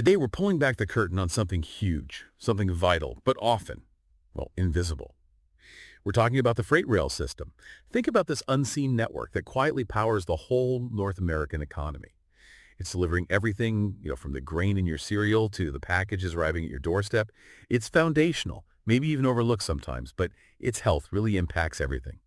Today, we're pulling back the curtain on something huge, something vital, but often, well, invisible. We're talking about the freight rail system. Think about this unseen network that quietly powers the whole North American economy. It's delivering everything, from the grain in your cereal to the packages arriving at your doorstep. It's foundational, maybe even overlooked sometimes, but its health really impacts everything.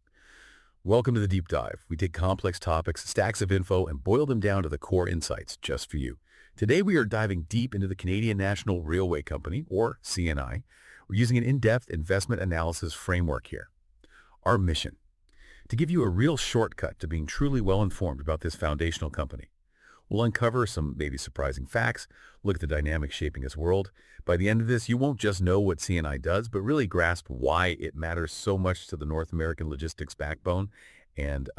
Welcome to the Deep Dive. We take complex topics, stacks of info, and boil them down to the core insights just for you. Today, we are diving deep into the Canadian National Railway Company, or CNI. We're using an in-depth investment analysis framework here. Our mission: to give you a real shortcut to being truly well-informed about this foundational company. We'll uncover some maybe surprising facts, look at the dynamics shaping its world. By the end of this, you won't just know what CNI does, but really grasp why it matters so much to the North American logistics backbone and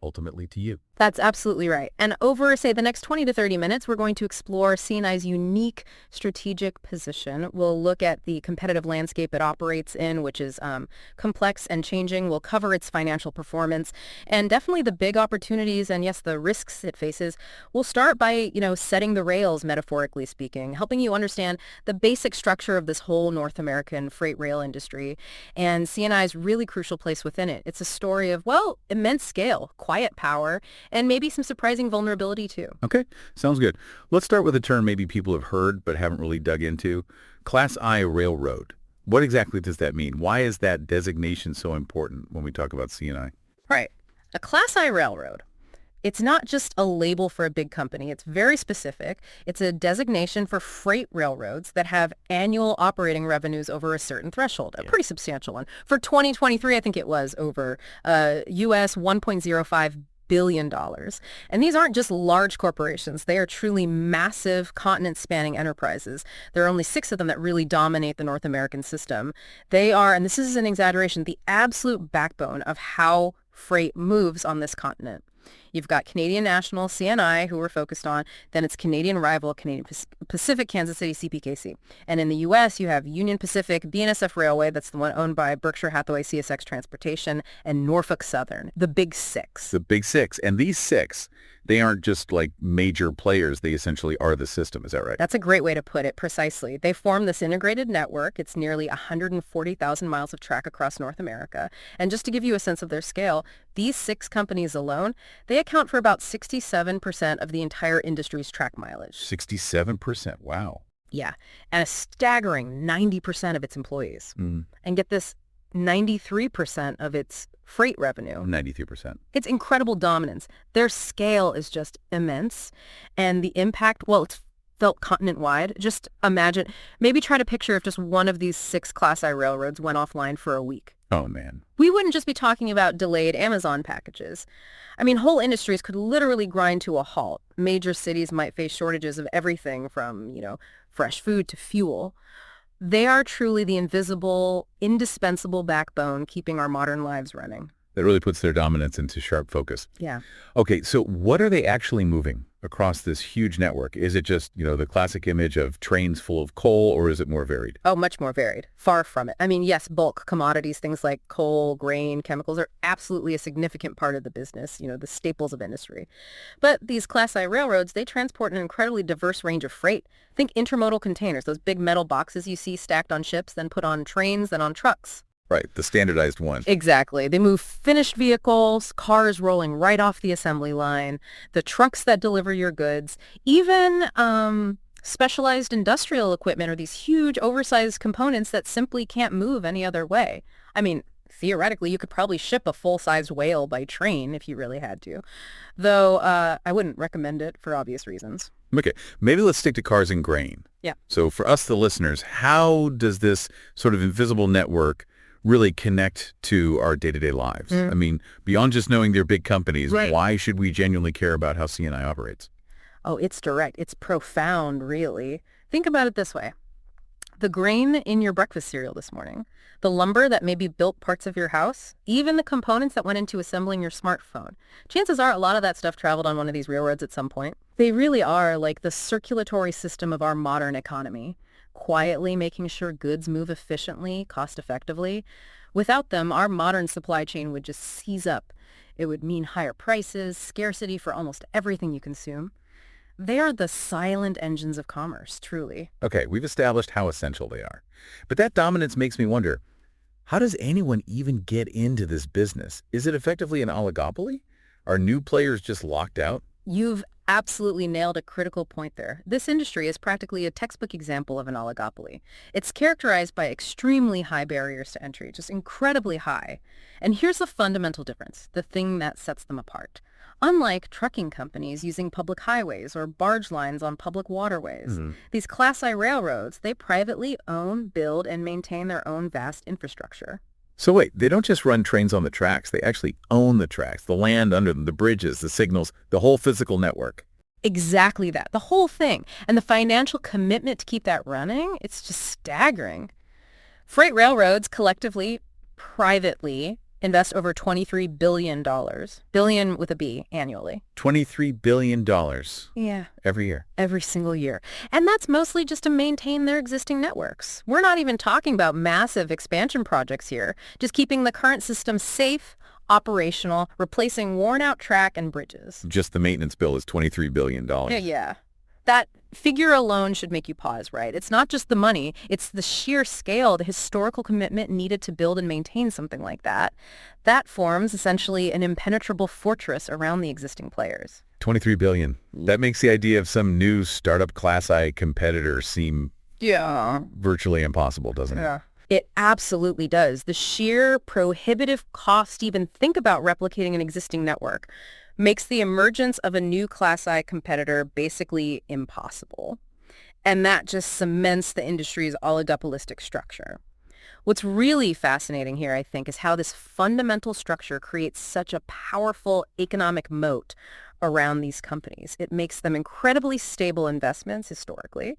ultimately to you. That's absolutely right. And over, say, the next 20 to 30 minutes, we're going to explore CNI's unique strategic position. We'll look at the competitive landscape it operates in, which is complex and changing. We'll cover its financial performance and definitely the big opportunities and, yes, the risks it faces. We'll start by, setting the rails, metaphorically speaking, helping you understand the basic structure of this whole North American freight rail industry and CNI's really crucial place within it. It's a story of, immense scale, quiet power, and maybe some surprising vulnerability too. Okay, sounds good. Let's start with a term maybe people have heard but haven't really dug into. Class I railroad. What exactly does that mean? Why is that designation so important when we talk about CNI? Right. A Class I railroad. It's not just a label for a big company. It's very specific. It's a designation for freight railroads that have annual operating revenues over a certain threshold, a pretty substantial one. For 2023, I think it was over US $1.05 billion. And these aren't just large corporations. They are truly massive continent-spanning enterprises. There are only 6 of them that really dominate the North American system. They are, and this is an exaggeration, the absolute backbone of how freight moves on this continent. You've got Canadian National, CNI, who we're focused on. Then it's Canadian rival, Canadian Pacific, Kansas City, CPKC. And in the U.S., you have Union Pacific, BNSF Railway, that's the one owned by Berkshire Hathaway, CSX Transportation, and Norfolk Southern, the Big Six. The Big Six. And these 6, they aren't just like major players. They essentially are the system. Is that right? That's a great way to put it, precisely. They form this integrated network. It's nearly 140,000 miles of track across North America. And just to give you a sense of their scale, these 6 companies alone, they account for about 67% of the entire industry's track mileage. 67%. Wow. Yeah. And a staggering 90% of its employees. Mm. And get this, 93% of its freight revenue. 93%. It's incredible dominance. Their scale is just immense. And the impact, it's felt continent-wide. Just imagine, maybe try to picture if just one of these 6 Class I railroads went offline for a week. Oh, man. We wouldn't just be talking about delayed Amazon packages. I mean, whole industries could literally grind to a halt. Major cities might face shortages of everything from, fresh food to fuel. They are truly the invisible, indispensable backbone keeping our modern lives running. That really puts their dominance into sharp focus. Yeah. Okay, so what are they actually moving across this huge network? Is it just, the classic image of trains full of coal, or is it more varied? Oh, much more varied. Far from it. I mean, yes, bulk commodities, things like coal, grain, chemicals are absolutely a significant part of the business, the staples of industry. But these Class I railroads, they transport an incredibly diverse range of freight. Think intermodal containers, those big metal boxes you see stacked on ships, then put on trains, then on trucks. Right, the standardized one. Exactly. They move finished vehicles, cars rolling right off the assembly line, the trucks that deliver your goods, even specialized industrial equipment or these huge oversized components that simply can't move any other way. I mean, theoretically, you could probably ship a full-sized whale by train if you really had to, though I wouldn't recommend it for obvious reasons. Okay, maybe let's stick to cars and grain. Yeah. So for us, the listeners, how does this sort of invisible network really connect to our day-to-day lives? I mean, beyond just knowing they're big companies, Right. Why should we genuinely care about how CNI operates? Oh, it's direct. It's profound, really. Think about it this way. The grain in your breakfast cereal this morning, the lumber that maybe built parts of your house, even the components that went into assembling your smartphone. Chances are a lot of that stuff traveled on one of these railroads at some point. They really are like the circulatory system of our modern economy, quietly making sure goods move efficiently, cost-effectively. Without them, our modern supply chain would just seize up. It would mean higher prices, scarcity for almost everything you consume. They are the silent engines of commerce, truly. Okay, we've established how essential they are. But that dominance makes me wonder, how does anyone even get into this business? Is it effectively an oligopoly? Are new players just locked out? You've absolutely nailed a critical point there. This industry is practically a textbook example of an oligopoly. It's characterized by extremely high barriers to entry, just incredibly high. And here's the fundamental difference, the thing that sets them apart. Unlike trucking companies using public highways or barge lines on public waterways, these Class I railroads, they privately own, build, and maintain their own vast infrastructure. So wait, they don't just run trains on the tracks, they actually own the tracks, the land under them, the bridges, the signals, the whole physical network. Exactly that, the whole thing. And the financial commitment to keep that running, it's just staggering. Freight railroads collectively, privately, invest over $23 billion, billion with a B, annually. $23 billion Yeah, every year. every single year. And that's mostly just to maintain their existing networks. We're not even talking about massive expansion projects here, just keeping the current system safe, operational, replacing worn-out track and bridges. Just the maintenance bill is $23 billion. Yeah. That figure alone should make you pause, right? It's not just the money, it's the sheer scale, the historical commitment needed to build and maintain something like that. That forms essentially an impenetrable fortress around the existing players. 23 billion. That makes the idea of some new startup Class I competitor seem virtually impossible, doesn't it? It absolutely does. The sheer prohibitive cost to even think about replicating an existing network makes the emergence of a new Class I competitor basically impossible. And that just cements the industry's oligopolistic structure. What's really fascinating here, I think, is how this fundamental structure creates such a powerful economic moat around these companies. It makes them incredibly stable investments historically,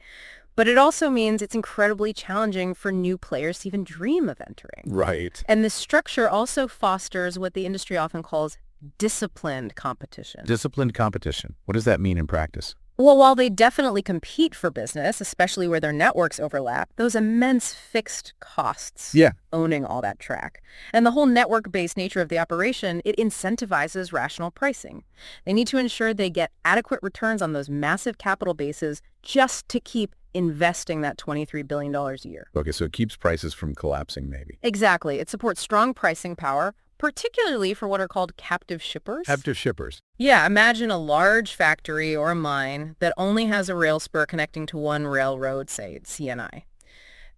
but it also means it's incredibly challenging for new players to even dream of entering. Right. And this structure also fosters what the industry often calls disciplined competition. Disciplined competition. What does that mean in practice? Well, while they definitely compete for business, especially where their networks overlap, those immense fixed costs owning all that track. And the whole network-based nature of the operation, it incentivizes rational pricing. They need to ensure they get adequate returns on those massive capital bases just to keep investing that $23 billion a year. Okay, so it keeps prices from collapsing, maybe. Exactly. It supports strong pricing power, particularly for what are called captive shippers. Captive shippers. Yeah, imagine a large factory or a mine that only has a rail spur connecting to one railroad, say CNI.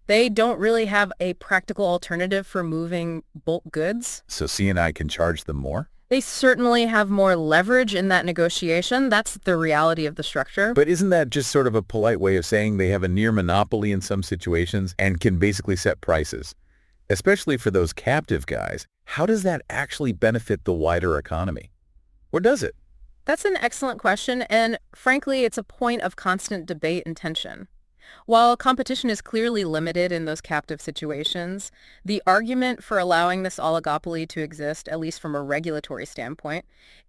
They don't really have a practical alternative for moving bulk goods. So CNI can charge them more? They certainly have more leverage in that negotiation. That's the reality of the structure. But isn't that just sort of a polite way of saying they have a near monopoly in some situations and can basically set prices? Especially for those captive guys, how does that actually benefit the wider economy? Or does it? That's an excellent question, and frankly, it's a point of constant debate and tension. While competition is clearly limited in those captive situations, the argument for allowing this oligopoly to exist, at least from a regulatory standpoint,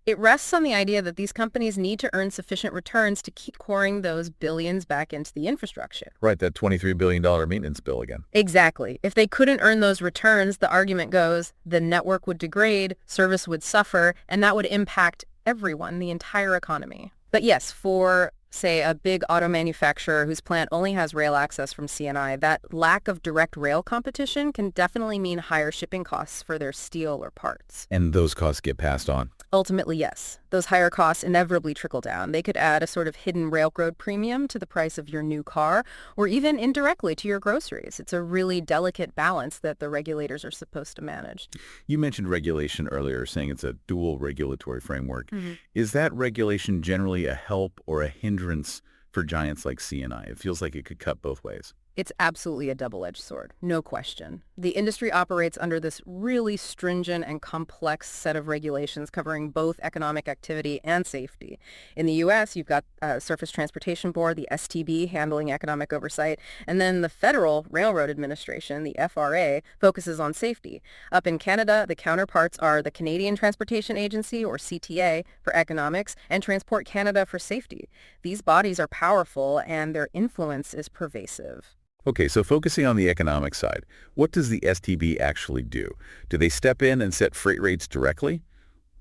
it rests on the idea that these companies need to earn sufficient returns to keep pouring those billions back into the infrastructure. Right, that $23 billion maintenance bill again. Exactly. If they couldn't earn those returns, the argument goes, the network would degrade, service would suffer, and that would impact everyone, the entire economy. But yes, for say a big auto manufacturer whose plant only has rail access from CNI, that lack of direct rail competition can definitely mean higher shipping costs for their steel or parts. And those costs get passed on. Ultimately, yes. Those higher costs inevitably trickle down. They could add a sort of hidden railroad premium to the price of your new car, or even indirectly to your groceries. It's a really delicate balance that the regulators are supposed to manage. You mentioned regulation earlier, saying it's a dual regulatory framework. Is that regulation generally a help or a hindrance for giants like CNI? It feels like it could cut both ways. It's absolutely a double-edged sword, no question. The industry operates under this really stringent and complex set of regulations covering both economic activity and safety. In the U.S., you've got Surface Transportation Board, the STB, handling economic oversight, and then the Federal Railroad Administration, the FRA, focuses on safety. Up in Canada, the counterparts are the Canadian Transportation Agency, or CTA, for economics, and Transport Canada for safety. These bodies are powerful, and their influence is pervasive. Okay, so focusing on the economic side, what does the STB actually do? Do they step in and set freight rates directly,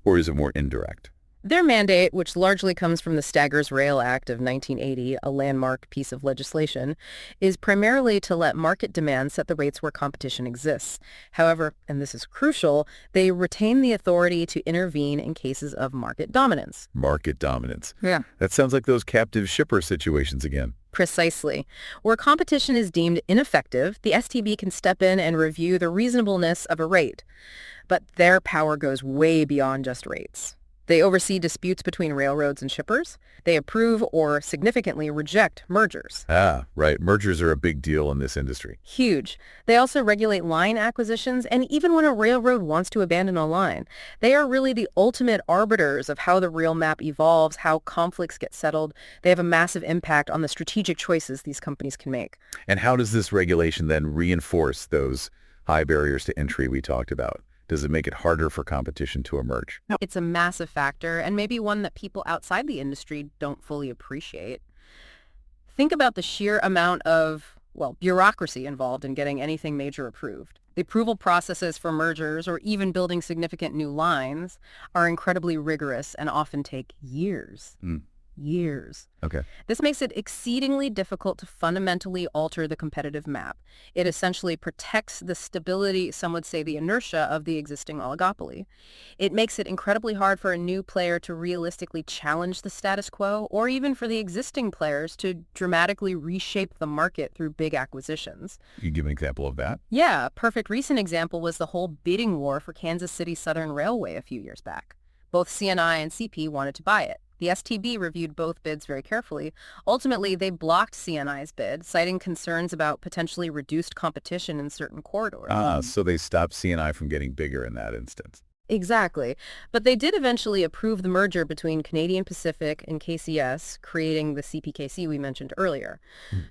or is it more indirect? Their mandate, which largely comes from the Staggers Rail Act of 1980, a landmark piece of legislation, is primarily to let market demand set the rates where competition exists. However, and this is crucial, they retain the authority to intervene in cases of market dominance. Market dominance. Yeah. That sounds like those captive shipper situations again. Precisely. Where competition is deemed ineffective, the STB can step in and review the reasonableness of a rate. But their power goes way beyond just rates. They oversee disputes between railroads and shippers. They approve or significantly reject mergers. Ah, right. Mergers are a big deal in this industry. Huge. They also regulate line acquisitions, and even when a railroad wants to abandon a line, they are really the ultimate arbiters of how the rail map evolves, how conflicts get settled. They have a massive impact on the strategic choices these companies can make. And how does this regulation then reinforce those high barriers to entry we talked about? Does it make it harder for competition to emerge? It's a massive factor, and maybe one that people outside the industry don't fully appreciate. Think about the sheer amount of, bureaucracy involved in getting anything major approved. The approval processes for mergers or even building significant new lines are incredibly rigorous and often take years. Years. Okay. This makes it exceedingly difficult to fundamentally alter the competitive map. It essentially protects the stability, some would say the inertia, of the existing oligopoly. It makes it incredibly hard for a new player to realistically challenge the status quo, or even for the existing players to dramatically reshape the market through big acquisitions. You give an example of that? Yeah, a perfect recent example was the whole bidding war for Kansas City Southern Railway a few years back. Both CNI and CP wanted to buy it. The STB reviewed both bids very carefully. Ultimately, they blocked CNI's bid, citing concerns about potentially reduced competition in certain corridors. So they stopped CNI from getting bigger in that instance. Exactly. But they did eventually approve the merger between Canadian Pacific and KCS, creating the CPKC we mentioned earlier.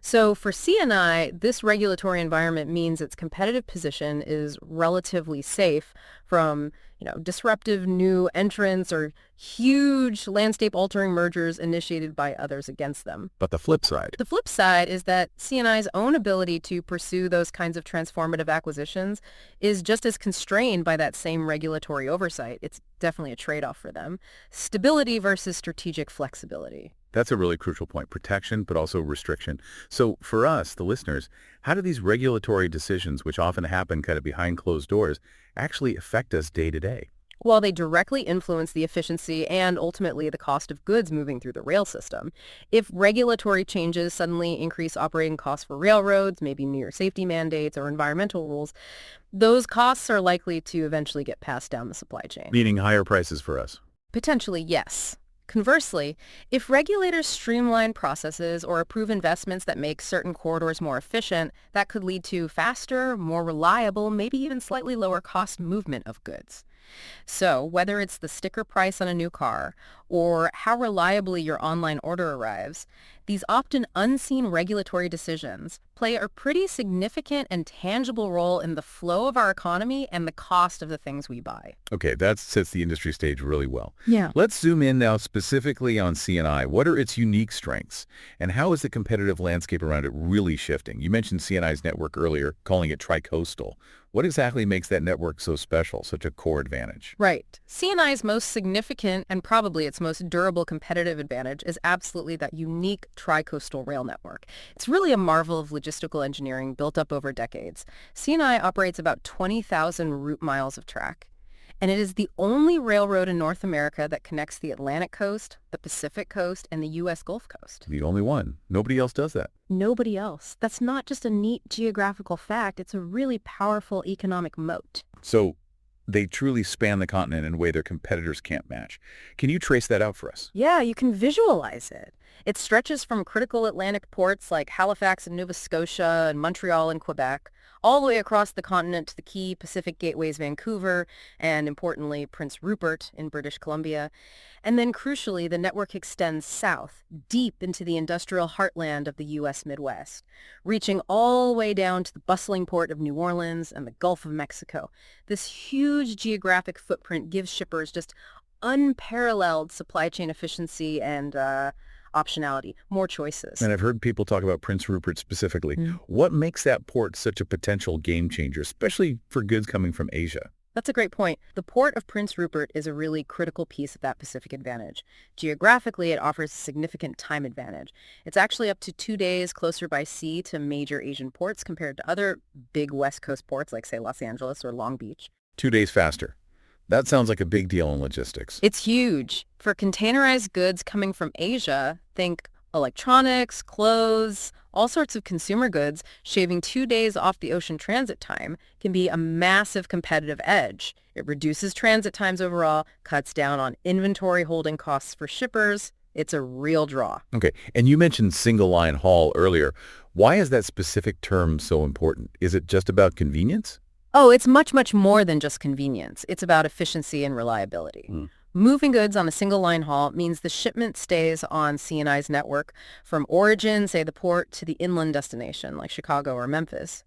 So for CNI, this regulatory environment means its competitive position is relatively safe from, disruptive new entrants or huge landscape-altering mergers initiated by others against them. But the flip side. The flip side is that CNI's own ability to pursue those kinds of transformative acquisitions is just as constrained by that same regulatory oversight. It's definitely a trade-off for them. Stability versus strategic flexibility. That's a really crucial point. Protection, but also restriction. So for us, the listeners, how do these regulatory decisions, which often happen kind of behind closed doors, actually affect us day to day? While they directly influence the efficiency and ultimately the cost of goods moving through the rail system, if regulatory changes suddenly increase operating costs for railroads, maybe near safety mandates or environmental rules, those costs are likely to eventually get passed down the supply chain. Meaning higher prices for us. Potentially, yes. Conversely, if regulators streamline processes or approve investments that make certain corridors more efficient, that could lead to faster, more reliable, maybe even slightly lower cost movement of goods. So whether it's the sticker price on a new car or how reliably your online order arrives, these often unseen regulatory decisions play a pretty significant and tangible role in the flow of our economy and the cost of the things we buy. Okay, that sets the industry stage really well. Yeah. Let's zoom in now specifically on CNI. What are its unique strengths? And how is the competitive landscape around it really shifting? You mentioned CNI's network earlier, calling it tri-coastal. What exactly makes that network so special, such a core advantage? Right. CNI's most significant and probably its most durable competitive advantage is absolutely that unique tri-coastal rail network. It's really a marvel of logistical engineering built up over decades. CNI operates about 20,000 route miles of track, and it is the only railroad in North America that connects the Atlantic coast, the Pacific coast, and the U.S. Gulf Coast. The only one. Nobody else does that. Nobody else. That's not just a neat geographical fact. It's a really powerful economic moat. So they truly span the continent in a way their competitors can't match. Can you trace that out for us? Yeah, you can visualize it. It stretches from critical Atlantic ports like Halifax and Nova Scotia and Montreal and Quebec, all the way across the continent to the key Pacific gateways Vancouver and, importantly, Prince Rupert in British Columbia. And then, crucially, the network extends south, deep into the industrial heartland of the U.S. Midwest, reaching all the way down to the bustling port of New Orleans and the Gulf of Mexico. This huge geographic footprint gives shippers just unparalleled supply chain efficiency and optionality, more choices. And I've heard people talk about Prince Rupert specifically. What makes that port such a potential game changer, especially for goods coming from Asia? That's a great point. The port of Prince Rupert is a really critical piece of that Pacific advantage. Geographically, it offers a significant time advantage. It's actually up to 2 days closer by sea to major Asian ports compared to other big West Coast ports like, say, Los Angeles or Long Beach. 2 days faster. That sounds like a big deal in logistics. It's huge. For containerized goods coming from Asia, think electronics, clothes, all sorts of consumer goods, shaving 2 days off the ocean transit time can be a massive competitive edge. It reduces transit times overall, cuts down on inventory holding costs for shippers. It's a real draw. Okay, and you mentioned single line haul earlier. Why is that specific term so important? Is it just about convenience? Oh, it's much, much more than just convenience. It's about efficiency and reliability. Moving goods on a single-line haul means the shipment stays on CNI's network from origin, say the port, to the inland destination, like Chicago or Memphis.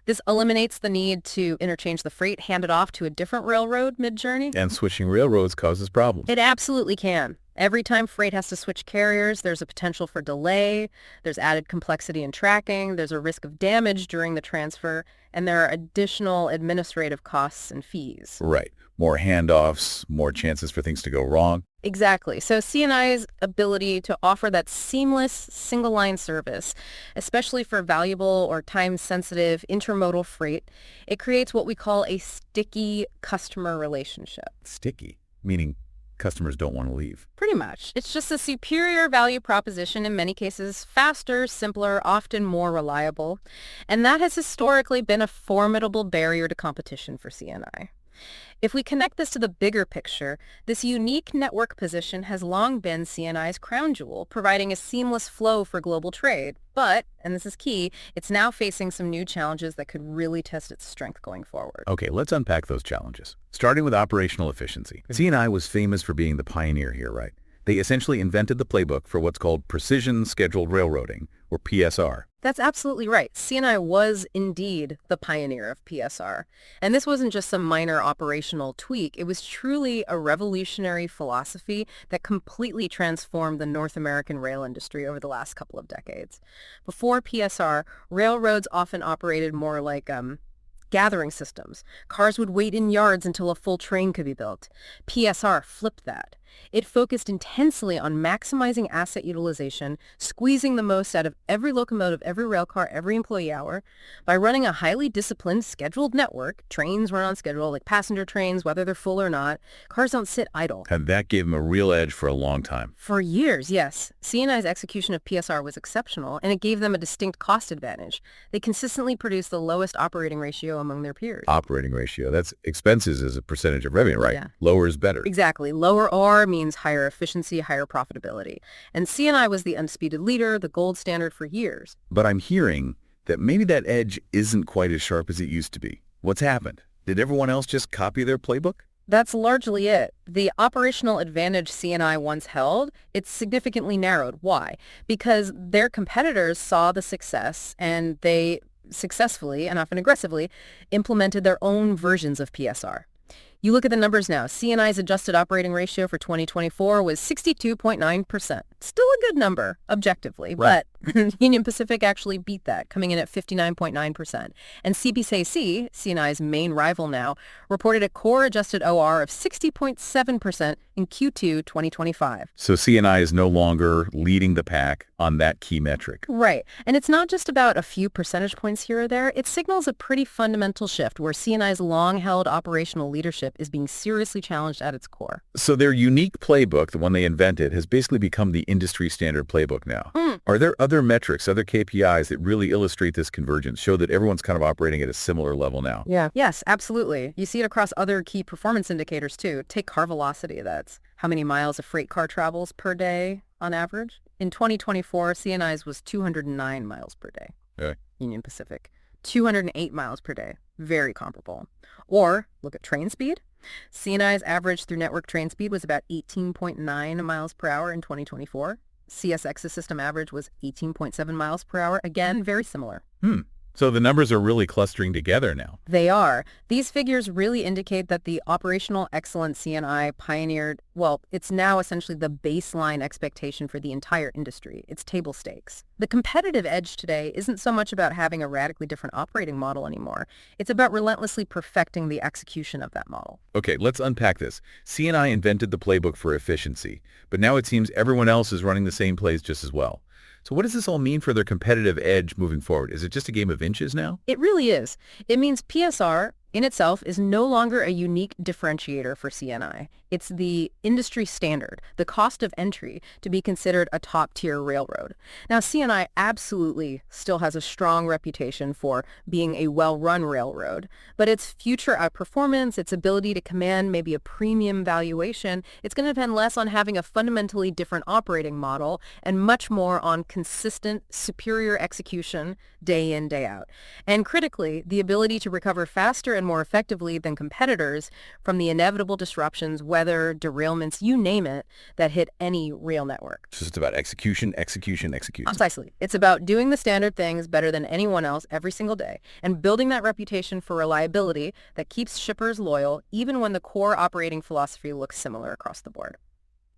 This eliminates the need to interchange the freight handed off to a different railroad mid-journey. And switching railroads causes problems. It absolutely can. Every time freight has to switch carriers, there's a potential for delay, there's added complexity in tracking, there's a risk of damage during the transfer, and there are additional administrative costs and fees. Right. More handoffs, more chances for things to go wrong. Exactly. So CNI's ability to offer that seamless single-line service, especially for valuable or time-sensitive intermodal freight, it creates what we call a sticky customer relationship. Sticky, meaning customers don't want to leave. Pretty much. It's just a superior value proposition, in many cases faster, simpler, often more reliable. And that has historically been a formidable barrier to competition for CNI. If we connect this to the bigger picture, this unique network position has long been CNI's crown jewel, providing a seamless flow for global trade. But, and this is key, it's now facing some new challenges that could really test its strength going forward. Okay, let's unpack those challenges. Starting with operational efficiency. CNI was famous for being the pioneer here, right? They essentially invented the playbook for what's called precision scheduled railroading, or PSR. That's absolutely right. CNI was indeed the pioneer of PSR. And this wasn't just some minor operational tweak. It was truly a revolutionary philosophy that completely transformed the North American rail industry over the last couple of decades. Before PSR, railroads often operated more like gathering systems. Cars would wait in yards until a full train could be built. PSR flipped that. It focused intensely on maximizing asset utilization, squeezing the most out of every locomotive, every rail car, every employee hour. By running a highly disciplined, scheduled network, trains run on schedule, like passenger trains, whether they're full or not. Cars don't sit idle. And that gave them a real edge for a long time. For years, yes. CNI's execution of PSR was exceptional, and it gave them a distinct cost advantage. They consistently produced the lowest operating ratio among their peers. Operating ratio, that's expenses as a percentage of revenue, right? Yeah. Lower is better. Exactly. Lower R means higher efficiency, higher profitability. And CNI was the undisputed leader, the gold standard for years. But I'm hearing that maybe that edge isn't quite as sharp as it used to be. What's happened? Did everyone else just copy their playbook? That's largely it. The operational advantage CNI once held, it's significantly narrowed. Why? Because their competitors saw the success and they successfully and often aggressively implemented their own versions of PSR. You look at the numbers now. CNI's adjusted operating ratio for 2024 was 62.9%. Still a good number, objectively, Right. but Union Pacific actually beat that, coming in at 59.9%. And CPKC, CNI's main rival now, reported a core adjusted OR of 60.7% in Q2 2025. So CNI is no longer leading the pack on that key metric. Right. And it's not just about a few percentage points here or there. It signals a pretty fundamental shift where CNI's long-held operational leadership is being seriously challenged at its core. So their unique playbook, the one they invented, has basically become the industry standard playbook now. Are there other metrics, other KPIs that really illustrate this convergence, show that everyone's kind of operating at a similar level now? Yeah. Yes, absolutely. You see it across other key performance indicators too. Take car velocity. That's how many miles a freight car travels per day on average. In 2024, CNI's was 209 miles per day. Okay. Union Pacific. 208 miles per day. Very comparable. Or look at train speed. CNI's average through network train speed was about 18.9 miles per hour in 2024. CSX's system average was 18.7 miles per hour. Again, very similar. So the numbers are really clustering together now. They are. These figures really indicate that the operational excellence CNI pioneered, well, it's now essentially the baseline expectation for the entire industry. It's table stakes. The competitive edge today isn't so much about having a radically different operating model anymore. It's about relentlessly perfecting the execution of that model. Okay, let's unpack this. CNI invented the playbook for efficiency, but now it seems everyone else is running the same plays just as well. So what does this all mean for their competitive edge moving forward? Is it just a game of inches now? It really is. It means PSR in itself is no longer a unique differentiator for CNI. It's the industry standard, the cost of entry to be considered a top-tier railroad. Now, CNI absolutely still has a strong reputation for being a well-run railroad, but its future outperformance, its ability to command maybe a premium valuation, it's going to depend less on having a fundamentally different operating model and much more on consistent, superior execution day in, day out. And critically, the ability to recover faster and more effectively than competitors from the inevitable disruptions, weather, derailments, you name it, that hit any rail network. So it's about execution, execution, execution. Precisely. It's about doing the standard things better than anyone else every single day and building that reputation for reliability that keeps shippers loyal even when the core operating philosophy looks similar across the board.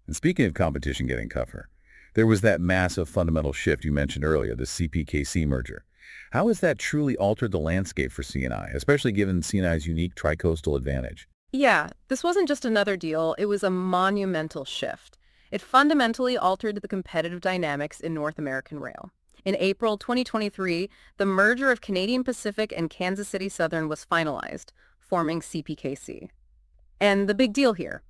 And speaking of competition getting tougher, there was that massive fundamental shift you mentioned earlier, the CPKC merger. How has that truly altered the landscape for CNI, especially given CNI's unique tri-coastal advantage? Yeah, this wasn't just another deal, it was a monumental shift. It fundamentally altered the competitive dynamics in North American rail. In April 2023, the merger of Canadian Pacific and Kansas City Southern was finalized, forming CPKC. And the big deal here,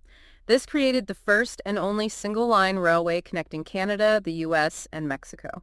this created the first and only single-line railway connecting Canada, the U.S., and Mexico.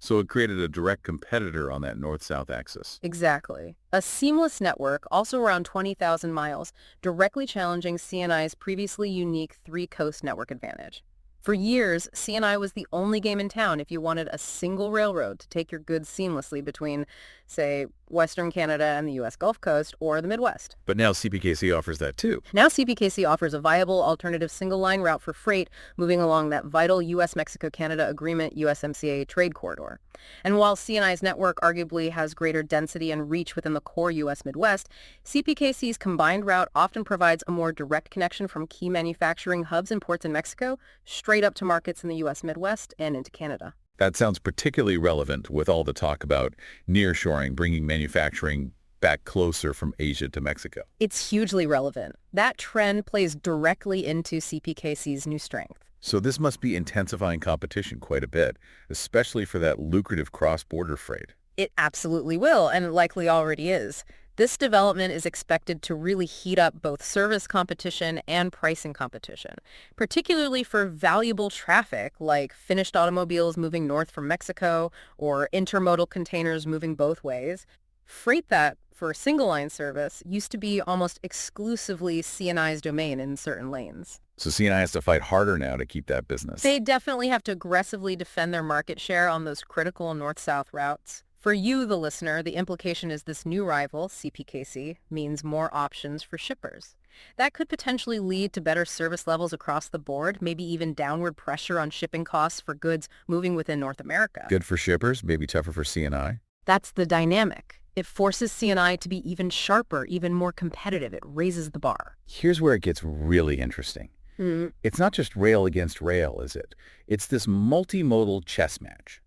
So it created a direct competitor on that north-south axis. Exactly. A seamless network, also around 20,000 miles, directly challenging CNI's previously unique three-coast network advantage. For years, CNI was the only game in town if you wanted a single railroad to take your goods seamlessly between, say, Western Canada and the U.S. Gulf Coast or the Midwest. But now CPKC offers that too. Now CPKC offers a viable alternative single-line route for freight moving along that vital U.S.-Mexico-Canada Agreement USMCA trade corridor. And while CNI's network arguably has greater density and reach within the core U.S. Midwest, CPKC's combined route often provides a more direct connection from key manufacturing hubs and ports in Mexico straight up to markets in the U.S. Midwest and into Canada. That sounds particularly relevant with all the talk about nearshoring, bringing manufacturing back closer from Asia to Mexico. It's hugely relevant. That trend plays directly into CPKC's new strength. So this must be intensifying competition quite a bit, especially for that lucrative cross-border freight. It absolutely will, and it likely already is. This development is expected to really heat up both service competition and pricing competition, particularly for valuable traffic like finished automobiles moving north from Mexico or intermodal containers moving both ways. Freight that, for single-line service, used to be almost exclusively CNI's domain in certain lanes. So CNI has to fight harder now to keep that business. They definitely have to aggressively defend their market share on those critical north-south routes. For you, the listener, the implication is this new rival, CPKC, means more options for shippers. That could potentially lead to better service levels across the board, maybe even downward pressure on shipping costs for goods moving within North America. Good for shippers, maybe tougher for CNI. That's the dynamic. It forces CNI to be even sharper, even more competitive. It raises the bar. Here's where it gets really interesting. It's not just rail against rail, is it? It's this multimodal chess match.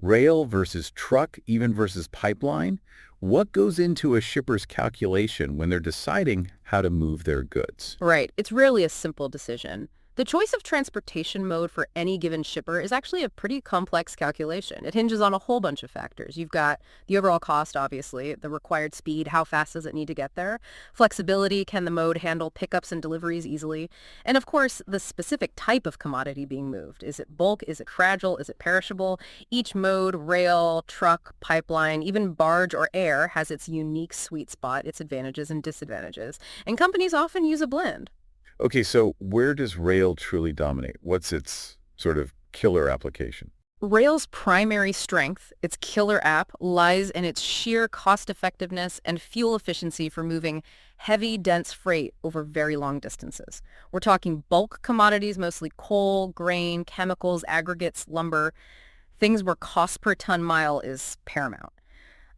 Rail versus truck, even versus pipeline. What goes into a shipper's calculation when they're deciding how to move their goods? Right. It's rarely a simple decision. The choice of transportation mode for any given shipper is actually a pretty complex calculation. It hinges on a whole bunch of factors. You've got the overall cost, obviously, the required speed, how fast does it need to get there, flexibility, can the mode handle pickups and deliveries easily, and of course, the specific type of commodity being moved. Is it bulk? Is it fragile? Is it perishable? Each mode, rail, truck, pipeline, even barge or air, has its unique sweet spot, its advantages and disadvantages, and companies often use a blend. Okay, so where does rail truly dominate? What's its sort of killer application? Rail's primary strength, its killer app, lies in its sheer cost-effectiveness and fuel efficiency for moving heavy, dense freight over very long distances. We're talking bulk commodities, mostly coal, grain, chemicals, aggregates, lumber, things where cost per ton mile is paramount.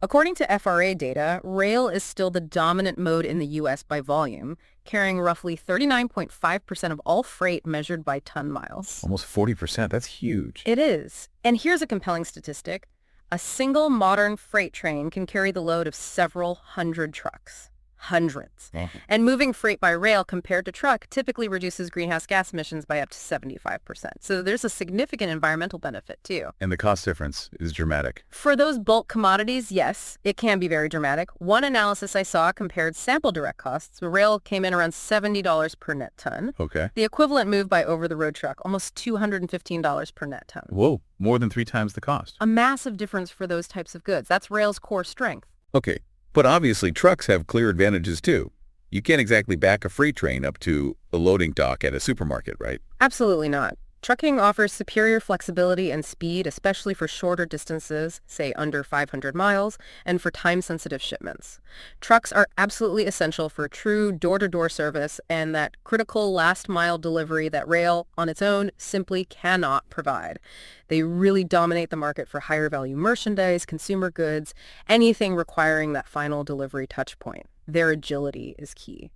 According to FRA data, rail is still the dominant mode in the U.S. by volume, carrying roughly 39.5% of all freight measured by ton miles. Almost 40%. That's huge. It is. And here's a compelling statistic. A single modern freight train can carry the load of several hundred trucks. Hundreds. Oh. And moving freight by rail compared to truck typically reduces greenhouse gas emissions by up to 75%. So there's a significant environmental benefit too. And the cost difference is dramatic. For those bulk commodities, yes, it can be very dramatic. One analysis I saw compared sample direct costs. Rail came in around $70 per net ton. Okay. The equivalent move by over-the-road truck, almost $215 per net ton. Whoa, more than 3 times the cost. A massive difference for those types of goods. That's rail's core strength. Okay, but obviously trucks have clear advantages too. You can't exactly back a freight train up to a loading dock at a supermarket, right? Absolutely not. Trucking offers superior flexibility and speed, especially for shorter distances, say under 500 miles, and for time-sensitive shipments. Trucks are absolutely essential for true door-to-door service and that critical last-mile delivery that rail, on its own, simply cannot provide. They really dominate the market for higher-value merchandise, consumer goods, anything requiring that final delivery touchpoint. Their agility is key.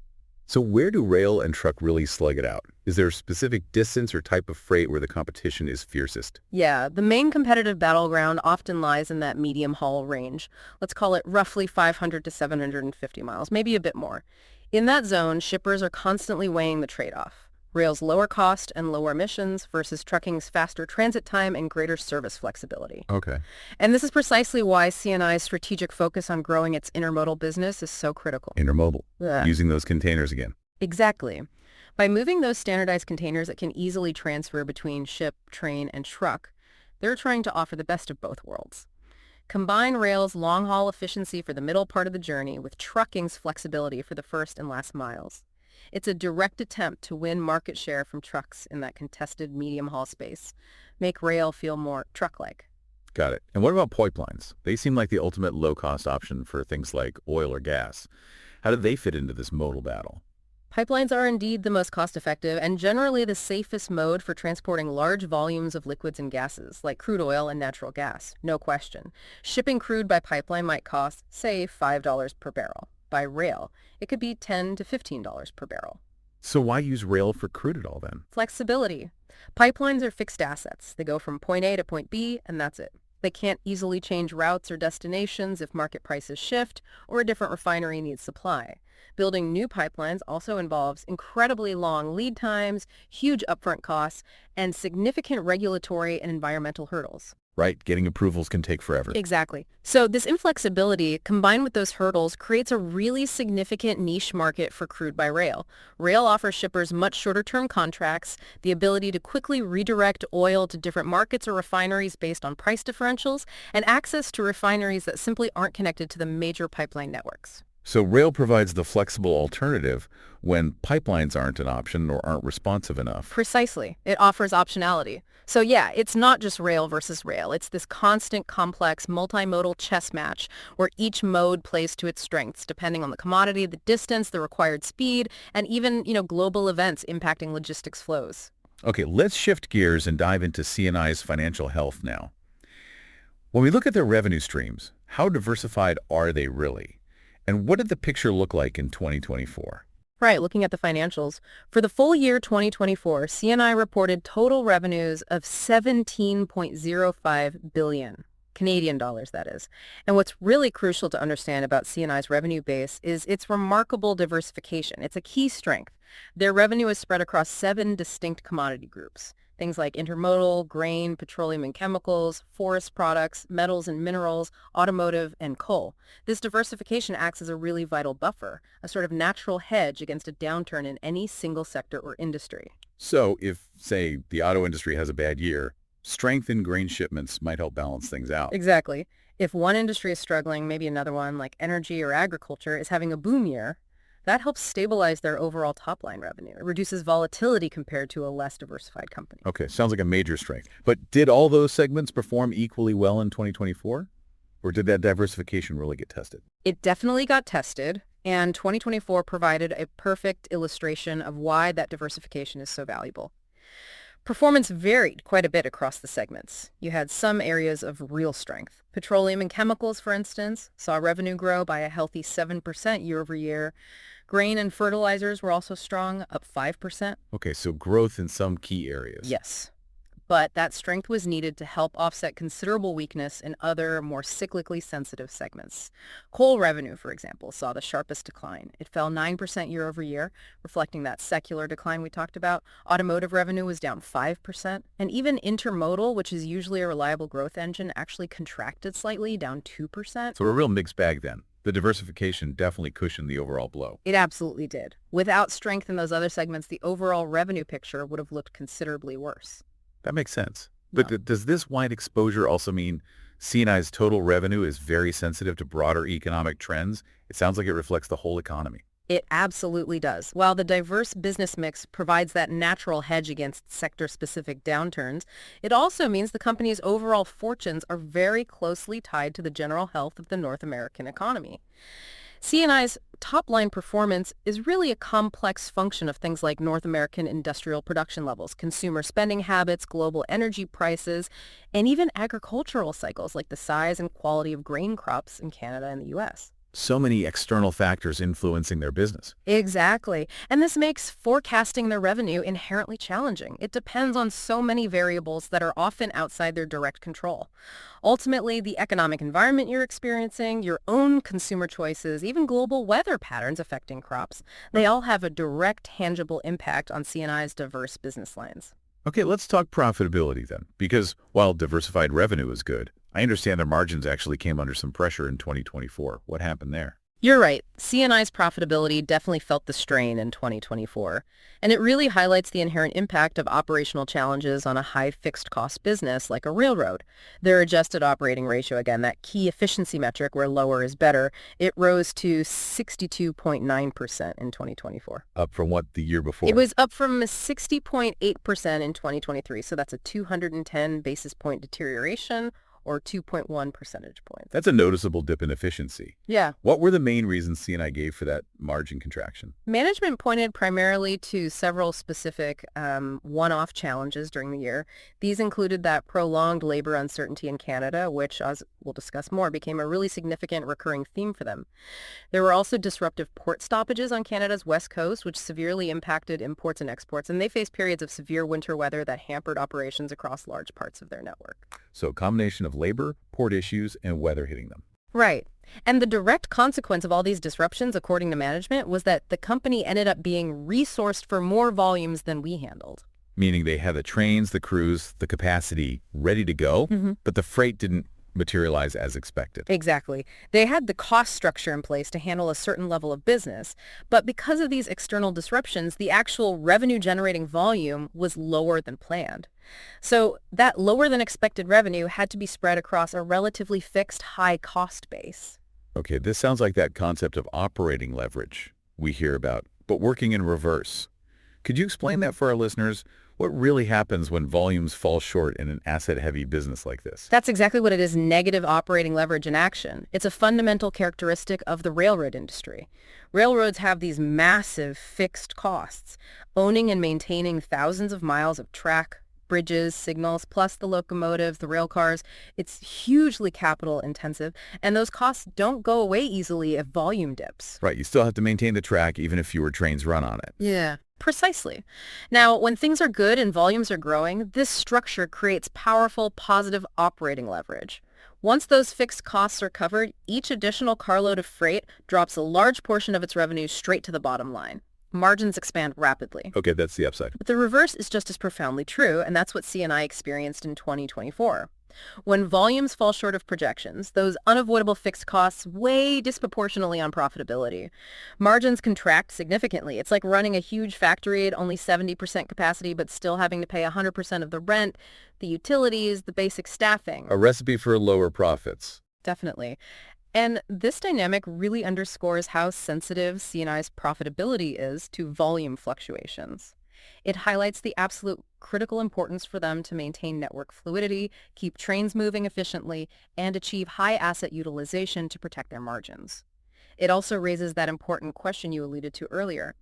So where do rail and truck really slug it out? Is there a specific distance or type of freight where the competition is fiercest? Yeah, the main competitive battleground often lies in that medium haul range. Let's call it roughly 500 to 750 miles, maybe a bit more. In that zone, shippers are constantly weighing the trade-off. Rail's lower cost and lower emissions versus trucking's faster transit time and greater service flexibility. Okay. And this is precisely why CNI's strategic focus on growing its intermodal business is so critical. Intermodal. Yeah. Using those containers again. Exactly. By moving those standardized containers that can easily transfer between ship, train, and truck, they're trying to offer the best of both worlds. Combine rail's long-haul efficiency for the middle part of the journey with trucking's flexibility for the first and last miles. It's a direct attempt to win market share from trucks in that contested medium-haul space. Make rail feel more truck-like. Got it. And what about pipelines? They seem like the ultimate low-cost option for things like oil or gas. How do they fit into this modal battle? Pipelines are indeed the most cost-effective and generally the safest mode for transporting large volumes of liquids and gases, like crude oil and natural gas, no question. Shipping crude by pipeline might cost, say, $5 per barrel. By rail, it could be $10 to $15 per barrel. So why use rail for crude at all then? Flexibility. Pipelines are fixed assets. They go from point A to point B, and that's it. They can't easily change routes or destinations if market prices shift or a different refinery needs supply. Building new pipelines also involves incredibly long lead times, huge upfront costs, and significant regulatory and environmental hurdles. Right, getting approvals can take forever. Exactly. So this inflexibility, combined with those hurdles, creates a really significant niche market for crude by rail. Rail offers shippers much shorter-term contracts, the ability to quickly redirect oil to different markets or refineries based on price differentials, and access to refineries that simply aren't connected to the major pipeline networks. So rail provides the flexible alternative when pipelines aren't an option or aren't responsive enough. Precisely. It offers optionality. So yeah, it's not just rail versus rail. It's this constant, complex, multimodal chess match where each mode plays to its strengths, depending on the commodity, the distance, the required speed, and even, global events impacting logistics flows. Okay, let's shift gears and dive into CNI's financial health now. When we look at their revenue streams, how diversified are they really? And what did the picture look like in 2024? Right, looking at the financials. For the full year 2024, CNI reported total revenues of 17.05 billion. Canadian dollars, that is. And what's really crucial to understand about CNI's revenue base is its remarkable diversification. It's a key strength. Their revenue is spread across 7 distinct commodity groups. Things like intermodal, grain, petroleum and chemicals, forest products, metals and minerals, automotive, and coal. This diversification acts as a really vital buffer, a sort of natural hedge against a downturn in any single sector or industry. So if, say, the auto industry has a bad year, strength in grain shipments might help balance things out. Exactly. If one industry is struggling, maybe another one, like energy or agriculture, is having a boom year, that helps stabilize their overall top-line revenue. It reduces volatility compared to a less diversified company. Okay, sounds like a major strength. But did all those segments perform equally well in 2024? Or did that diversification really get tested? It definitely got tested, and 2024 provided a perfect illustration of why that diversification is so valuable. Performance varied quite a bit across the segments. You had some areas of real strength. Petroleum and chemicals, for instance, saw revenue grow by a healthy 7% year over year. Grain and fertilizers were also strong, up 5%. Okay, so growth in some key areas. Yes. But that strength was needed to help offset considerable weakness in other, more cyclically sensitive segments. Coal revenue, for example, saw the sharpest decline. It fell 9% year over year, reflecting that secular decline we talked about. Automotive revenue was down 5%. And even intermodal, which is usually a reliable growth engine, actually contracted slightly, down 2%. So a real mixed bag then. The diversification definitely cushioned the overall blow. It absolutely did. Without strength in those other segments, the overall revenue picture would have looked considerably worse. That makes sense. Yeah. But does this wide exposure also mean CNI's total revenue is very sensitive to broader economic trends? It sounds like it reflects the whole economy. It absolutely does. While the diverse business mix provides that natural hedge against sector-specific downturns, it also means the company's overall fortunes are very closely tied to the general health of the North American economy. CNI's top-line performance is really a complex function of things like North American industrial production levels, consumer spending habits, global energy prices, and even agricultural cycles like the size and quality of grain crops in Canada and the U.S. So many external factors influencing their business. Exactly. And this makes forecasting their revenue inherently challenging. It depends on so many variables that are often outside their direct control. Ultimately, the economic environment you're experiencing, your own consumer choices, even global weather patterns affecting crops, they all have a direct, tangible impact on CNI's diverse business lines. Okay, let's talk profitability then, because while diversified revenue is good, I understand their margins actually came under some pressure in 2024. What happened there? You're right. CNI's profitability definitely felt the strain in 2024, and it really highlights the inherent impact of operational challenges on a high fixed cost business like a railroad. Their adjusted operating ratio, again, that key efficiency metric where lower is better, it rose to 62.9% in 2024. Up from what the year before? It was up from 60.8% in 2023, so that's a 210 basis point deterioration, or 2.1 percentage points. That's a noticeable dip in efficiency. Yeah. What were the main reasons CNI gave for that margin contraction? Management pointed primarily to several specific one-off challenges during the year. These included that prolonged labor uncertainty in Canada, which, as we'll discuss more, became a really significant recurring theme for them. There were also disruptive port stoppages on Canada's west coast, which severely impacted imports and exports, and they faced periods of severe winter weather that hampered operations across large parts of their network. So a combination of labor, port issues, and weather hitting them. Right. And the direct consequence of all these disruptions, according to management, was that the company ended up being resourced for more volumes than we handled. Meaning they had the trains, the crews, the capacity ready to go, but the freight didn't materialize as expected. Exactly. They had the cost structure in place to handle a certain level of business, but because of these external disruptions, the actual revenue-generating volume was lower than planned. So that lower than expected revenue had to be spread across a relatively fixed high cost base. Okay, this sounds like that concept of operating leverage we hear about, but working in reverse. Could you explain that for our listeners? What really happens when volumes fall short in an asset-heavy business like this? That's exactly what it is, negative operating leverage in action. It's a fundamental characteristic of the railroad industry. Railroads have these massive fixed costs, owning and maintaining thousands of miles of track, bridges, signals, plus the locomotives, the rail cars. It's hugely capital intensive, and those costs don't go away easily if volume dips. Right, you still have to maintain the track even if fewer trains run on it. Yeah. Precisely. Now, when things are good and volumes are growing, this structure creates powerful, positive operating leverage. Once those fixed costs are covered, each additional carload of freight drops a large portion of its revenue straight to the bottom line. Margins expand rapidly. Okay, that's the upside. But the reverse is just as profoundly true, and that's what CNI experienced in 2024. When volumes fall short of projections, those unavoidable fixed costs weigh disproportionately on profitability. Margins contract significantly. It's like running a huge factory at only 70% capacity, but still having to pay 100% of the rent, the utilities, the basic staffing. A recipe for lower profits. Definitely. And this dynamic really underscores how sensitive CNI's profitability is to volume fluctuations. It highlights the absolute critical importance for them to maintain network fluidity, keep trains moving efficiently, and achieve high asset utilization to protect their margins. It also raises that important question you alluded to earlier.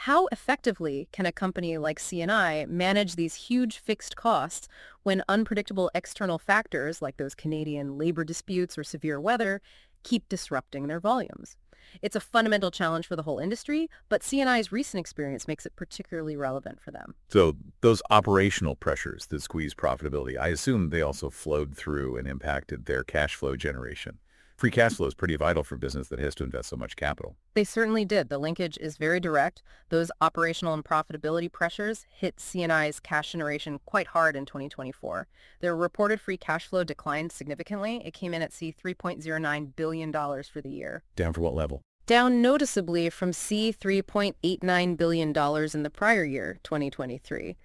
How effectively can a company like CNI manage these huge fixed costs when unpredictable external factors like those Canadian labor disputes or severe weather keep disrupting their volumes? It's a fundamental challenge for the whole industry, but CNI's recent experience makes it particularly relevant for them. So those operational pressures that squeeze profitability, I assume they also flowed through and impacted their cash flow generation. Free cash flow is pretty vital for a business that has to invest so much capital. They certainly did. The linkage is very direct. Those operational and profitability pressures hit CNI's cash generation quite hard in 2024. Their reported free cash flow declined significantly. It came in at $3.09 billion for the year, Down for what level? down noticeably from $3.89 billion in the prior year, 2023.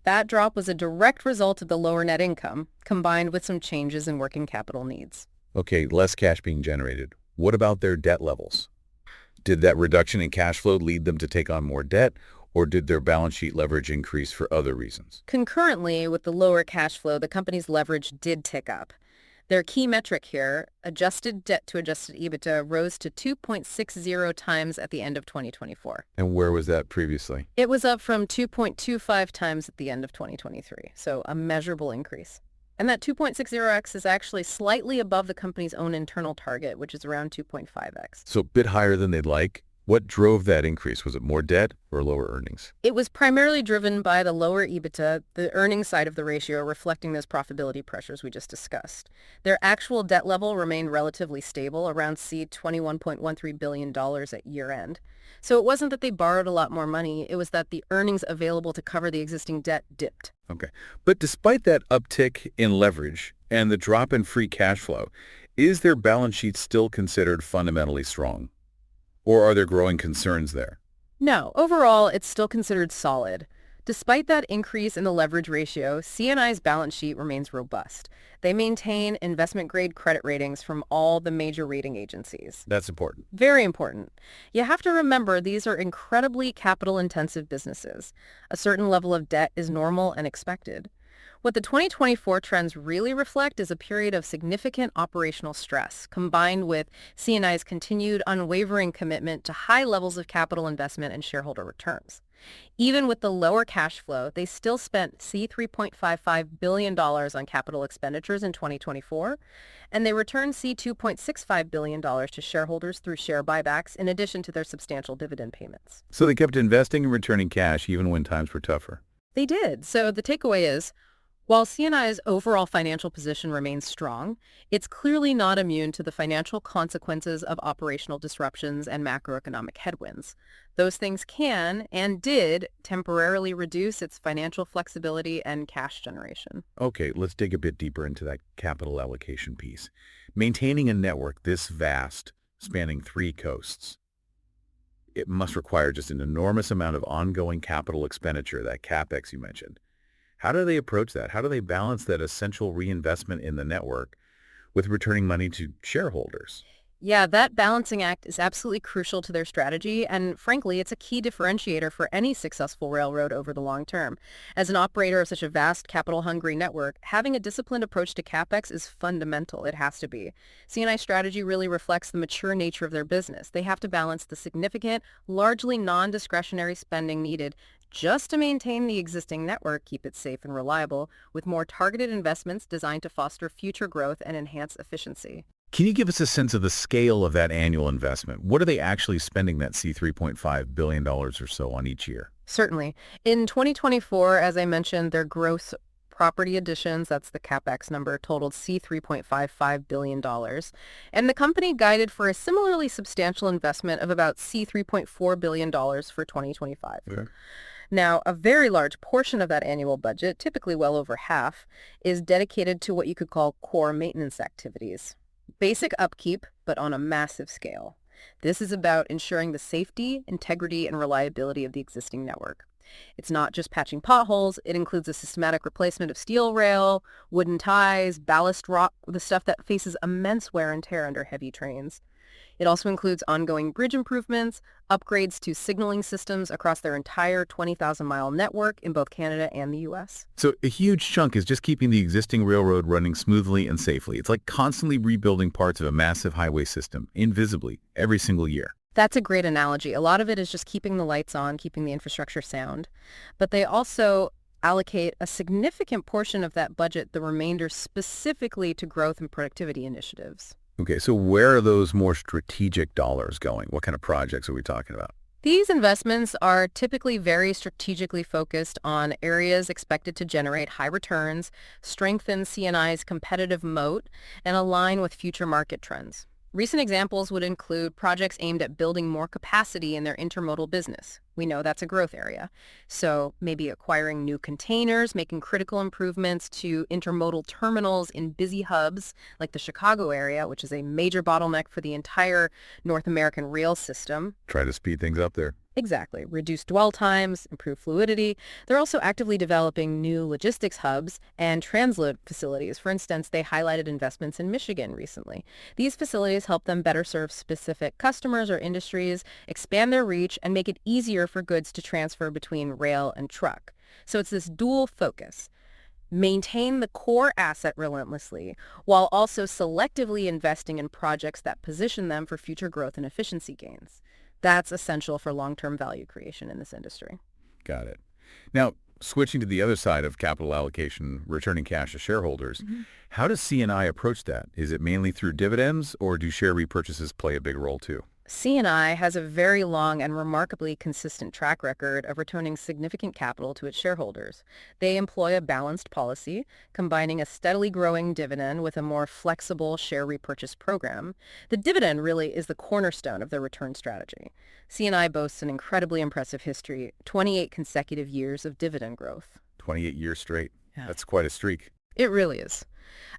That drop was a direct result of the lower net income, combined with some changes in working capital needs. Okay, less cash being generated. What about their debt levels? Did that reduction in cash flow lead them to take on more debt, or did their balance sheet leverage increase for other reasons? Concurrently with the lower cash flow, the company's leverage did tick up. Their key metric here, adjusted debt to adjusted EBITDA, rose to 2.60 times at the end of 2024. And where was that previously? It was up from 2.25 times at the end of 2023, so a measurable increase. And that 2.60x is actually slightly above the company's own internal target, which is around 2.5x. So a bit higher than they'd like. What drove that increase? Was it more debt or lower earnings? It was primarily driven by the lower EBITDA, the earnings side of the ratio reflecting those profitability pressures we just discussed. Their actual debt level remained relatively stable, around $21.13 billion at year-end. So it wasn't that they borrowed a lot more money, it was that the earnings available to cover the existing debt dipped. Okay. But despite that uptick in leverage and the drop in free cash flow, is their balance sheet still considered fundamentally strong? Or are there growing concerns there? No, overall, it's still considered solid. Despite that increase in the leverage ratio, CNI's balance sheet remains robust. They maintain investment-grade credit ratings from all the major rating agencies. That's important. Very important. You have to remember these are incredibly capital-intensive businesses. A certain level of debt is normal and expected. What the 2024 trends really reflect is a period of significant operational stress, combined with CNI's continued unwavering commitment to high levels of capital investment and shareholder returns. Even with the lower cash flow, they still spent $3.55 billion on capital expenditures in 2024, and they returned $2.65 billion to shareholders through share buybacks in addition to their substantial dividend payments. So they kept investing and returning cash even when times were tougher. They did. So the takeaway is, while CNI's overall financial position remains strong, it's clearly not immune to the financial consequences of operational disruptions and macroeconomic headwinds. Those things can, and did, temporarily reduce its financial flexibility and cash generation. Okay, let's dig a bit deeper into that capital allocation piece. Maintaining a network this vast, spanning 3 coasts, it must require just an enormous amount of ongoing capital expenditure, that CapEx you mentioned. How do they approach that? How do they balance that essential reinvestment in the network with returning money to shareholders? Yeah, that balancing act is absolutely crucial to their strategy, and frankly, it's a key differentiator for any successful railroad over the long term. As an operator of such a vast, capital-hungry network, having a disciplined approach to CapEx is fundamental. It has to be. CNI strategy really reflects the mature nature of their business. They have to balance the significant, largely non-discretionary spending needed just to maintain the existing network, keep it safe and reliable, with more targeted investments designed to foster future growth and enhance efficiency. Can you give us a sense of the scale of that annual investment? What are they actually spending that $3.5 billion or so on each year? Certainly. In 2024, as I mentioned, their gross property additions, that's the CapEx number, totaled $3.55 billion. And the company guided for a similarly substantial investment of about $3.4 billion for 2025. Okay. Now, a very large portion of that annual budget, typically well over half, is dedicated to what you could call core maintenance activities. Basic upkeep, but on a massive scale. This is about ensuring the safety, integrity, and reliability of the existing network. It's not just patching potholes. It includes a systematic replacement of steel rail, wooden ties, ballast rock, the stuff that faces immense wear and tear under heavy trains. It also includes ongoing bridge improvements, upgrades to signaling systems across their entire 20,000-mile network in both Canada and the U.S. So a huge chunk is just keeping the existing railroad running smoothly and safely. It's like constantly rebuilding parts of a massive highway system, invisibly, every single year. That's a great analogy. A lot of it is just keeping the lights on, keeping the infrastructure sound. But they also allocate a significant portion of that budget, the remainder specifically to growth and productivity initiatives. Okay, so where are those more strategic dollars going? What kind of projects are we talking about? These investments are typically very strategically focused on areas expected to generate high returns, strengthen CNI's competitive moat, and align with future market trends. Recent examples would include projects aimed at building more capacity in their intermodal business. We know that's a growth area. So maybe acquiring new containers, making critical improvements to intermodal terminals in busy hubs like the Chicago area, which is a major bottleneck for the entire North American rail system. Try to speed things up there. Exactly. Reduce dwell times, improve fluidity. They're also actively developing new logistics hubs and transload facilities. For instance, they highlighted investments in Michigan recently. These facilities help them better serve specific customers or industries, expand their reach, and make it easier for goods to transfer between rail and truck. So it's this dual focus. Maintain the core asset relentlessly while also selectively investing in projects that position them for future growth and efficiency gains. That's essential for long-term value creation in this industry. Got it. Now, switching to the other side of capital allocation, returning cash to shareholders, how does CNI approach that? Is it mainly through dividends, or do share repurchases play a big role too? CNI has a very long and remarkably consistent track record of returning significant capital to its shareholders. They employ a balanced policy, combining a steadily growing dividend with a more flexible share repurchase program. The dividend really is the cornerstone of their return strategy. CNI boasts an incredibly impressive history, 28 consecutive years of dividend growth. 28 years straight. Yeah. That's quite a streak. It really is,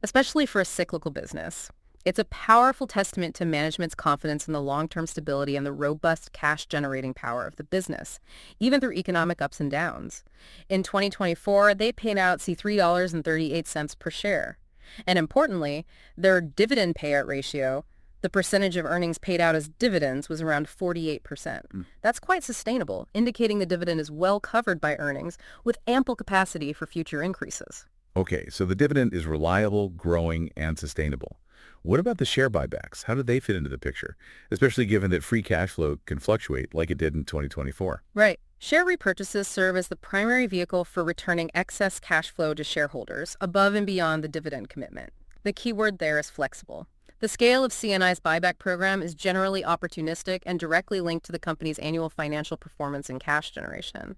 especially for a cyclical business. It's a powerful testament to management's confidence in the long-term stability and the robust cash-generating power of the business, even through economic ups and downs. In 2024, they paid out $3.38 per share. And importantly, their dividend payout ratio, the percentage of earnings paid out as dividends, was around 48%. That's quite sustainable, indicating the dividend is well covered by earnings with ample capacity for future increases. Okay, so the dividend is reliable, growing, and sustainable. What about the share buybacks? How do they fit into the picture, especially given that free cash flow can fluctuate like it did in 2024? Right. Share repurchases serve as the primary vehicle for returning excess cash flow to shareholders above and beyond the dividend commitment. The key word there is flexible. The scale of CNI's buyback program is generally opportunistic and directly linked to the company's annual financial performance and cash generation.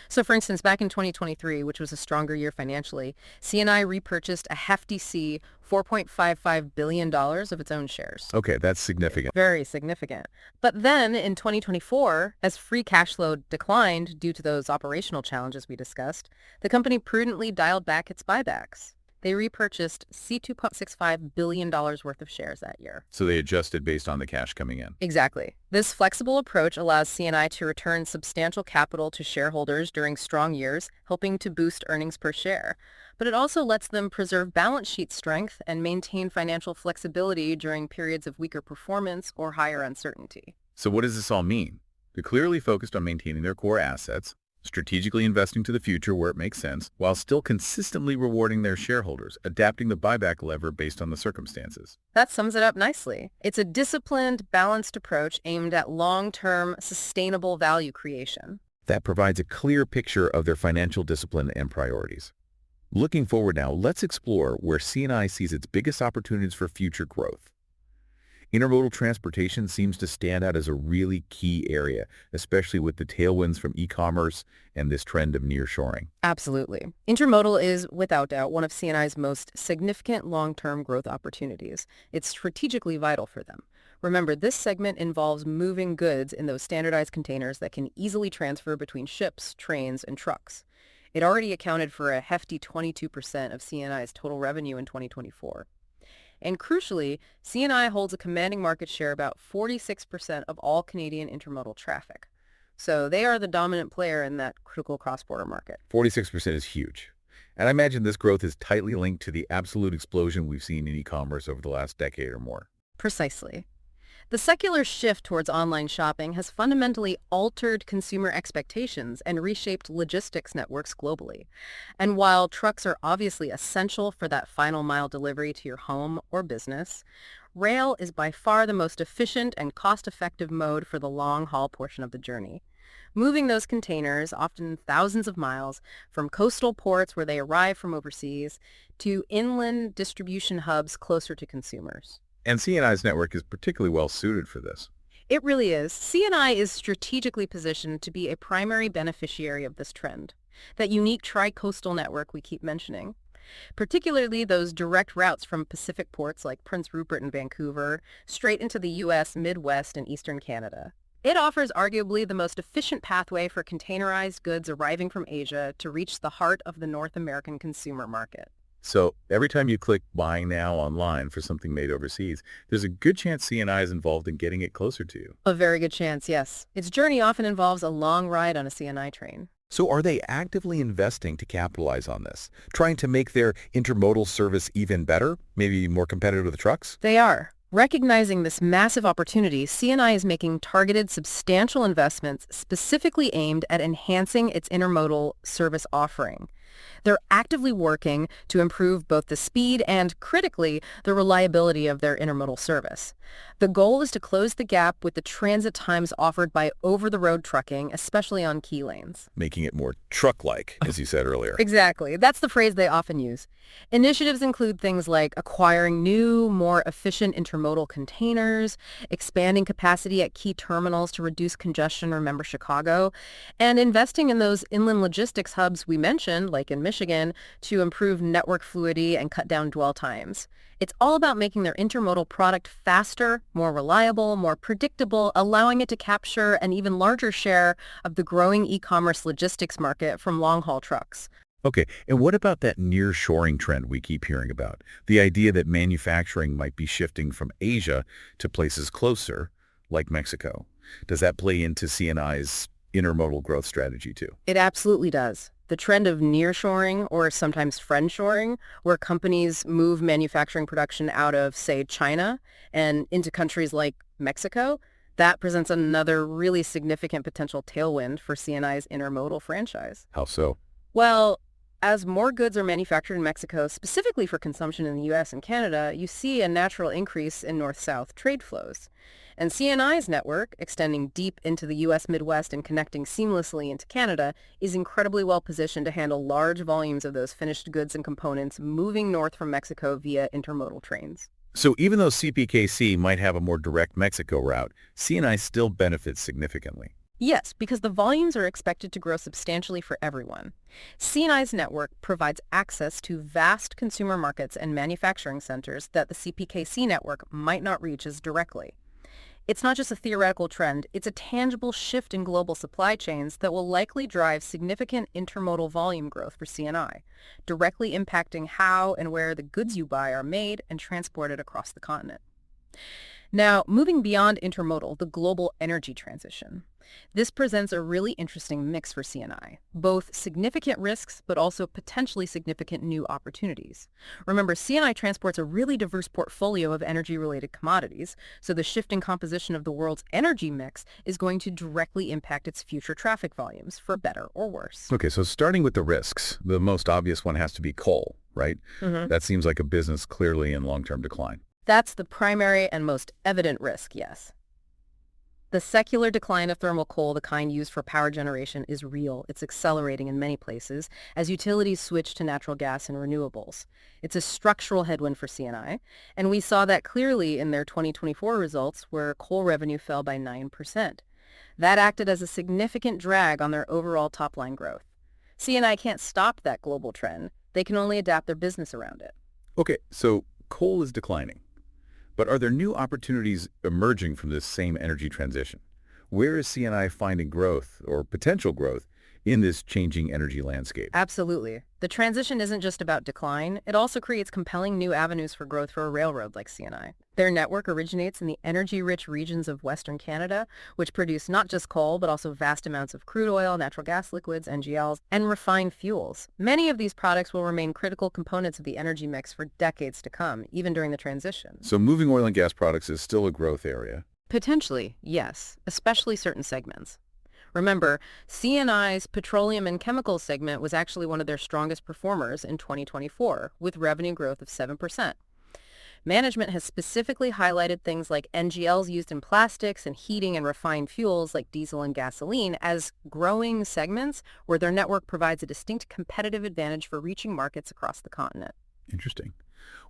So for instance, back in 2023, which was a stronger year financially, CNI repurchased a hefty $4.55 billion of its own shares. Okay, that's significant. Very significant. But then in 2024, as free cash flow declined due to those operational challenges we discussed, the company prudently dialed back its buybacks. They repurchased $2.65 billion worth of shares that year. So they adjusted based on the cash coming in. Exactly. This flexible approach allows CNI to return substantial capital to shareholders during strong years, helping to boost earnings per share. But it also lets them preserve balance sheet strength and maintain financial flexibility during periods of weaker performance or higher uncertainty. So what does this all mean? They're clearly focused on maintaining their core assets, strategically investing to the future where it makes sense, while still consistently rewarding their shareholders, adapting the buyback lever based on the circumstances. That sums it up nicely. It's a disciplined, balanced approach aimed at long-term, sustainable value creation. That provides a clear picture of their financial discipline and priorities. Looking forward now, let's explore where CNI sees its biggest opportunities for future growth. Intermodal transportation seems to stand out as a really key area, especially with the tailwinds from e-commerce and this trend of nearshoring. Absolutely. Intermodal is, without doubt, one of CNI's most significant long-term growth opportunities. It's strategically vital for them. Remember, this segment involves moving goods in those standardized containers that can easily transfer between ships, trains, and trucks. It already accounted for a hefty 22% of CNI's total revenue in 2024. And crucially, CNI holds a commanding market share about 46% of all Canadian intermodal traffic. So they are the dominant player in that critical cross-border market. 46% is huge. And I imagine this growth is tightly linked to the absolute explosion we've seen in e-commerce over the last decade or more. Precisely. The secular shift towards online shopping has fundamentally altered consumer expectations and reshaped logistics networks globally. And while trucks are obviously essential for that final mile delivery to your home or business, Rail is by far the most efficient and cost-effective mode for the long-haul portion of the journey. Moving those containers, often thousands of miles, from coastal ports where they arrive from overseas to inland distribution hubs closer to consumers. And CNI's network is particularly well suited for this. It really is. CNI is strategically positioned to be a primary beneficiary of this trend. That unique tri-coastal network we keep mentioning. Particularly those direct routes from Pacific ports like Prince Rupert and Vancouver, straight into the U.S., Midwest, and Eastern Canada. It offers arguably the most efficient pathway for containerized goods arriving from Asia to reach the heart of the North American consumer market. So every time you click Buy Now online for something made overseas, there's a good chance CNI is involved in getting it closer to you. A very good chance, yes. Its journey often involves a long ride on a CNI train. So are they actively investing to capitalize on this, trying to make their intermodal service even better, maybe more competitive with the trucks? They are. Recognizing this massive opportunity, CNI is making targeted, substantial investments specifically aimed at enhancing its intermodal service offering. They're actively working to improve both the speed and, critically, the reliability of their intermodal service. The goal is to close the gap with the transit times offered by over-the-road trucking, especially on key lanes. Making it more truck-like, as you said earlier. Exactly. That's the phrase they often use. Initiatives include things like acquiring new, more efficient intermodal containers, expanding capacity at key terminals to reduce congestion, remember Chicago, and investing in those inland logistics hubs we mentioned, like in Michigan, to improve network fluidity and cut down dwell times. It's all about making their intermodal product faster, more reliable, more predictable, allowing it to capture an even larger share of the growing e-commerce logistics market from long-haul trucks. Okay, and what about that near-shoring trend we keep hearing about? The idea that manufacturing might be shifting from Asia to places closer, like Mexico. Does that play into CNI's intermodal growth strategy too? It absolutely does. The trend of nearshoring, or sometimes friendshoring, where companies move manufacturing production out of, say, China and into countries like Mexico, that presents another really significant potential tailwind for CNI's intermodal franchise. How so? Well, as more goods are manufactured in Mexico, specifically for consumption in the U.S. and Canada, you see a natural increase in north-south trade flows. And CNI's network, extending deep into the U.S. Midwest and connecting seamlessly into Canada, is incredibly well positioned to handle large volumes of those finished goods and components moving north from Mexico via intermodal trains. So even though CPKC might have a more direct Mexico route, CNI still benefits significantly. Yes, because the volumes are expected to grow substantially for everyone. CNI's network provides access to vast consumer markets and manufacturing centers that the CPKC network might not reach as directly. It's not just a theoretical trend, it's a tangible shift in global supply chains that will likely drive significant intermodal volume growth for CNI, directly impacting how and where the goods you buy are made and transported across the continent. Now, moving beyond intermodal, the global energy transition. This presents a really interesting mix for CNI, both significant risks but also potentially significant new opportunities. Remember, CNI transports a really diverse portfolio of energy-related commodities, so the shifting composition of the world's energy mix is going to directly impact its future traffic volumes, for better or worse. Okay, so starting with the risks, the most obvious one has to be coal, right? That seems like a business clearly in long-term decline. That's the primary and most evident risk, yes. The secular decline of thermal coal, the kind used for power generation, is real. It's accelerating in many places as utilities switch to natural gas and renewables. It's a structural headwind for CNI, and we saw that clearly in their 2024 results where coal revenue fell by 9%. That acted as a significant drag on their overall top-line growth. CNI can't stop that global trend. They can only adapt their business around it. Okay, so coal is declining. But are there new opportunities emerging from this same energy transition? Where is CNI finding growth or potential growth in this changing energy landscape? Absolutely. The transition isn't just about decline. It also creates compelling new avenues for growth for a railroad like CNI. Their network originates in the energy-rich regions of Western Canada, which produce not just coal, but also vast amounts of crude oil, natural gas liquids, NGLs, and refined fuels. Many of these products will remain critical components of the energy mix for decades to come, even during the transition. So moving oil and gas products is still a growth area. Potentially, yes, especially certain segments. Remember, CNI's petroleum and chemicals segment was actually one of their strongest performers in 2024, with revenue growth of 7%. Management has specifically highlighted things like NGLs used in plastics and heating and refined fuels like diesel and gasoline as growing segments where their network provides a distinct competitive advantage for reaching markets across the continent. Interesting.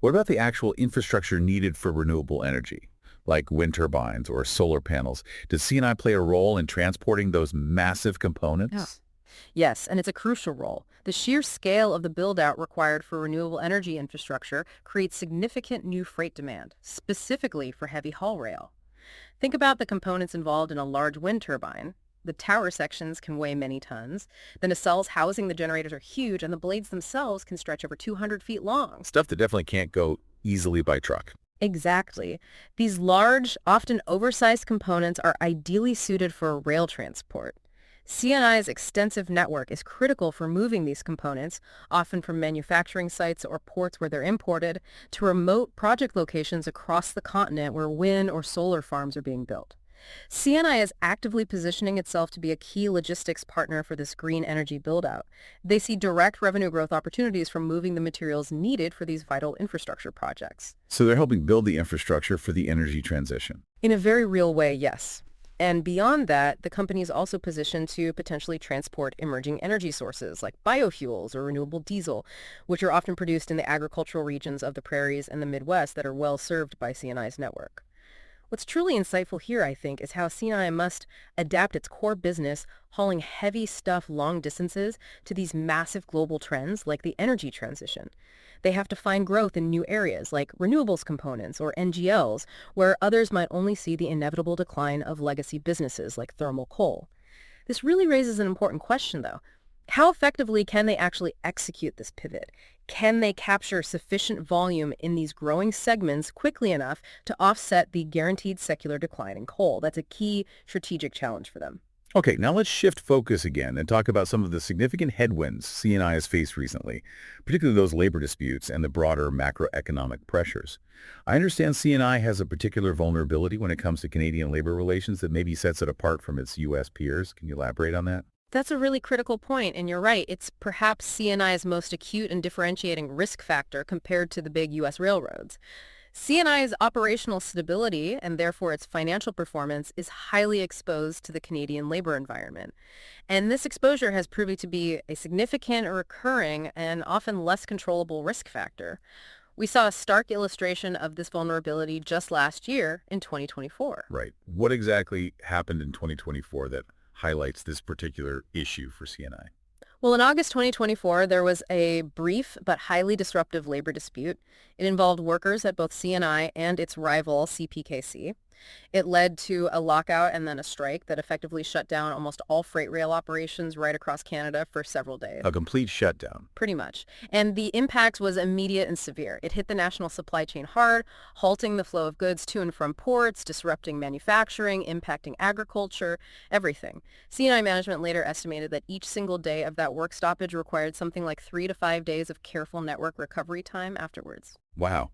What about the actual infrastructure needed for renewable energy, like wind turbines or solar panels? Does CNI play a role in transporting those massive Yeah. components? Yes, and it's a crucial role. The sheer scale of the build-out required for renewable energy infrastructure creates significant new freight demand, specifically for heavy haul rail. Think about the components involved in a large wind turbine. The tower sections can weigh many tons. The nacelles housing the generators are huge, and the blades themselves can stretch over 200 feet long. Stuff that definitely can't go easily by truck. Exactly. These large, often oversized components are ideally suited for rail transport. CNI's extensive network is critical for moving these components, often from manufacturing sites or ports where they're imported, to remote project locations across the continent where wind or solar farms are being built. CNI is actively positioning itself to be a key logistics partner for this green energy build-out. They see direct revenue growth opportunities from moving the materials needed for these vital infrastructure projects. So they're helping build the infrastructure for the energy transition. In a very real way, yes. And beyond that, the company is also positioned to potentially transport emerging energy sources like biofuels or renewable diesel, which are often produced in the agricultural regions of the prairies and the Midwest that are well served by CNI's network. What's truly insightful here, I think, is how CNI must adapt its core business, hauling heavy stuff long distances, to these massive global trends like the energy transition. They have to find growth in new areas like renewables components or NGLs, where others might only see the inevitable decline of legacy businesses like thermal coal. This really raises an important question, though. How effectively can they actually execute this pivot? Can they capture sufficient volume in these growing segments quickly enough to offset the guaranteed secular decline in coal? That's a key strategic challenge for them. Okay, now let's shift focus again and talk about some of the significant headwinds CNI has faced recently, particularly those labor disputes and the broader macroeconomic pressures. I understand CNI has a particular vulnerability when it comes to Canadian labor relations that maybe sets it apart from its U.S. peers. Can you elaborate on that? That's a really critical point, and you're right. It's perhaps CNI's most acute and differentiating risk factor compared to the big U.S. railroads. CNI's operational stability, and therefore its financial performance, is highly exposed to the Canadian labor environment. And this exposure has proved to be a significant, recurring, and often less controllable risk factor. We saw a stark illustration of this vulnerability just last year in 2024. Right. What exactly happened in 2024 that highlights this particular issue for CNI? Well, in August 2024, there was a brief but highly disruptive labor dispute. It involved workers at both CNI and its rival, CPKC. It led to a lockout and then a strike that effectively shut down almost all freight rail operations right across Canada for several days. A complete shutdown. Pretty much. And the impact was immediate and severe. It hit the national supply chain hard, halting the flow of goods to and from ports, disrupting manufacturing, impacting agriculture, everything. CNI management later estimated that each single day of that work stoppage required something like 3 to 5 days of careful network recovery time afterwards. Wow.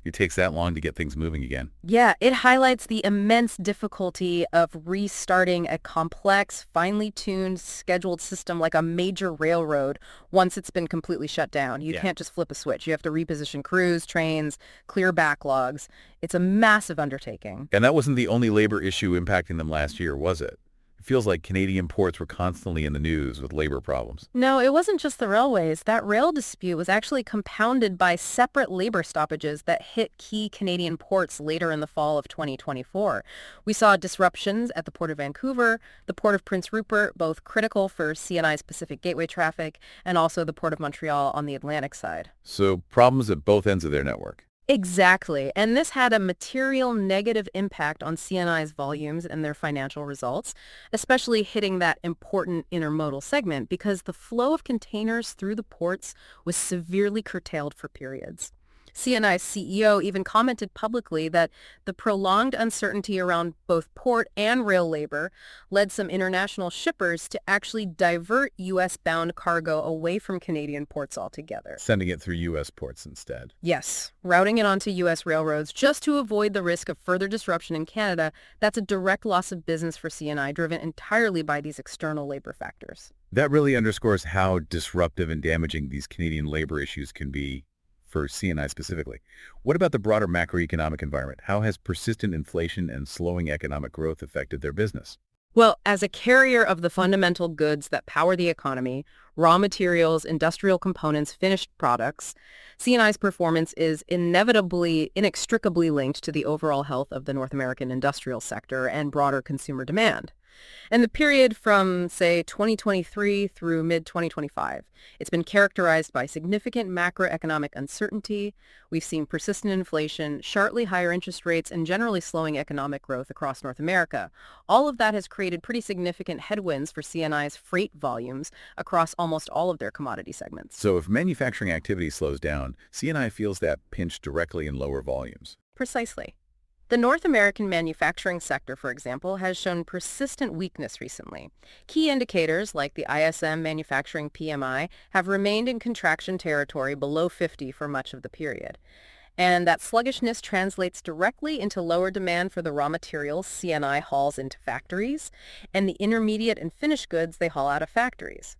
It takes that long to get things moving again. Yeah, it highlights the immense difficulty of restarting a complex, finely tuned, scheduled system like a major railroad once it's been completely shut down. You Yeah. can't just flip a switch. You have to reposition crews, trains, clear backlogs. It's a massive undertaking. And that wasn't the only labor issue impacting them last year, was it? It feels like Canadian ports were constantly in the news with labor problems. No, it wasn't just the railways. That rail dispute was actually compounded by separate labor stoppages that hit key Canadian ports later in the fall of 2024. We saw disruptions at the Port of Vancouver, the Port of Prince Rupert, both critical for CNI's Pacific Gateway traffic, and also the Port of Montreal on the Atlantic side. So problems at both ends of their network. Exactly. And this had a material negative impact on CNI's volumes and their financial results, especially hitting that important intermodal segment because the flow of containers through the ports was severely curtailed for periods. CNI's CEO even commented publicly that the prolonged uncertainty around both port and rail labor led some international shippers to actually divert U.S.-bound cargo away from Canadian ports altogether. Sending it through U.S. ports instead. Yes, routing it onto U.S. railroads just to avoid the risk of further disruption in Canada. That's a direct loss of business for CNI, driven entirely by these external labor factors. That really underscores how disruptive and damaging these Canadian labor issues can be for CNI specifically. What about the broader macroeconomic environment? How has persistent inflation and slowing economic growth affected their business? Well, as a carrier of the fundamental goods that power the economy, raw materials, industrial components, finished products, CNI's performance is inextricably linked to the overall health of the North American industrial sector and broader consumer demand. And the period from, say, 2023 through mid-2025, it's been characterized by significant macroeconomic uncertainty. We've seen persistent inflation, sharply higher interest rates, and generally slowing economic growth across North America. All of that has created pretty significant headwinds for CNI's freight volumes across almost all of their commodity segments. So if manufacturing activity slows down, CNI feels that pinch directly in lower volumes. Precisely. The North American manufacturing sector, for example, has shown persistent weakness recently. Key indicators like the ISM Manufacturing PMI have remained in contraction territory below 50 for much of the period. And that sluggishness translates directly into lower demand for the raw materials CNI hauls into factories and the intermediate and finished goods they haul out of factories.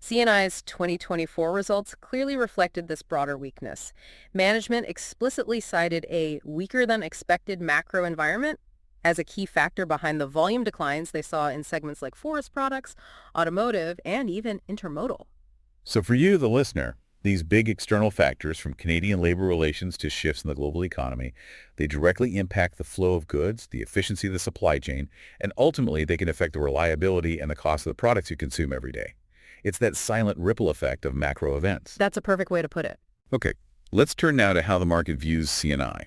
CNI's 2024 results clearly reflected this broader weakness. Management explicitly cited a weaker-than-expected macro environment as a key factor behind the volume declines they saw in segments like forest products, automotive, and even intermodal. So for you, the listener, these big external factors, from Canadian labor relations to shifts in the global economy, they directly impact the flow of goods, the efficiency of the supply chain, and ultimately they can affect the reliability and the cost of the products you consume every day. It's that silent ripple effect of macro events. That's a perfect way to put it. Okay, let's turn now to how the market views CNI.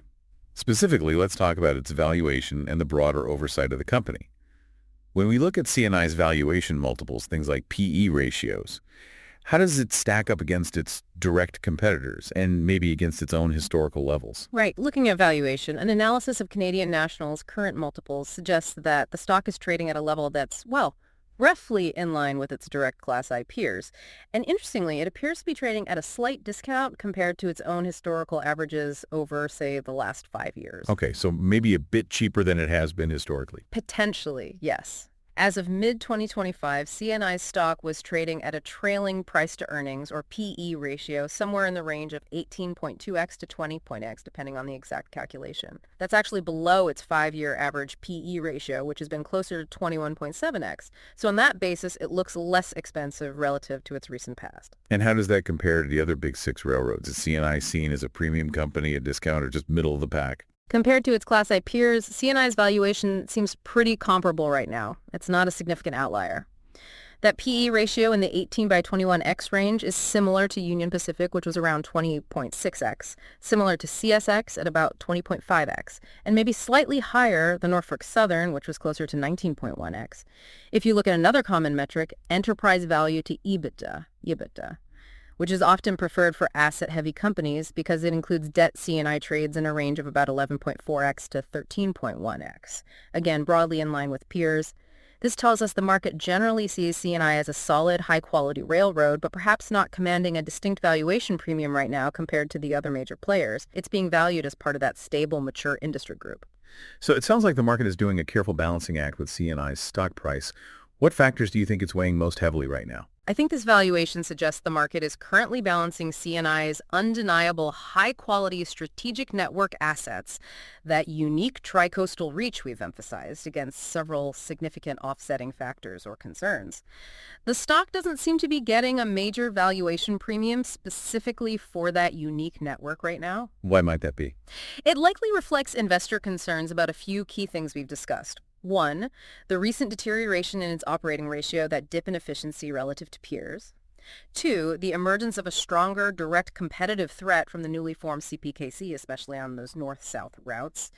Specifically, let's talk about its valuation and the broader oversight of the company. When we look at CNI's valuation multiples, things like PE ratios, how does it stack up against its direct competitors and maybe against its own historical levels? Right. Looking at valuation, an analysis of Canadian National's current multiples suggests that the stock is trading at a level that's, well, roughly in line with its direct Class I peers. And interestingly, it appears to be trading at a slight discount compared to its own historical averages over, say, the last 5 years. Okay, so maybe a bit cheaper than it has been historically. Potentially, yes. As of mid-2025, CNI's stock was trading at a trailing price-to-earnings, or PE ratio, somewhere in the range of 18.2x to 20x, depending on the exact calculation. That's actually below its 5-year average PE ratio, which has been closer to 21.7x. So on that basis, it looks less expensive relative to its recent past. And how does that compare to the other big six railroads? Is CNI seen as a premium company, a discount, or just middle of the pack? Compared to its Class I peers, CNI's valuation seems pretty comparable right now. It's not a significant outlier. That PE ratio in the 18/21x range is similar to Union Pacific, which was around 20.6x, similar to CSX at about 20.5x, and maybe slightly higher than Norfolk Southern, which was closer to 19.1x. If you look at another common metric, enterprise value to EBITDA, which is often preferred for asset-heavy companies because it includes debt CNI trades in a range of about 11.4x to 13.1x. Again, broadly in line with peers. This tells us the market generally sees CNI as a solid, high-quality railroad, but perhaps not commanding a distinct valuation premium right now compared to the other major players. It's being valued as part of that stable, mature industry group. So it sounds like the market is doing a careful balancing act with CNI's stock price. What factors do you think it's weighing most heavily right now? I think this valuation suggests the market is currently balancing CNI's undeniable high-quality strategic network assets, that unique tri-coastal reach we've emphasized, against several significant offsetting factors or concerns. The stock doesn't seem to be getting a major valuation premium specifically for that unique network right now. Why might that be? It likely reflects investor concerns about a few key things we've discussed. One, the recent deterioration in its operating ratio, that dip in efficiency relative to peers. Two, the emergence of a stronger direct competitive threat from the newly formed CPKC, especially on those north-south routes.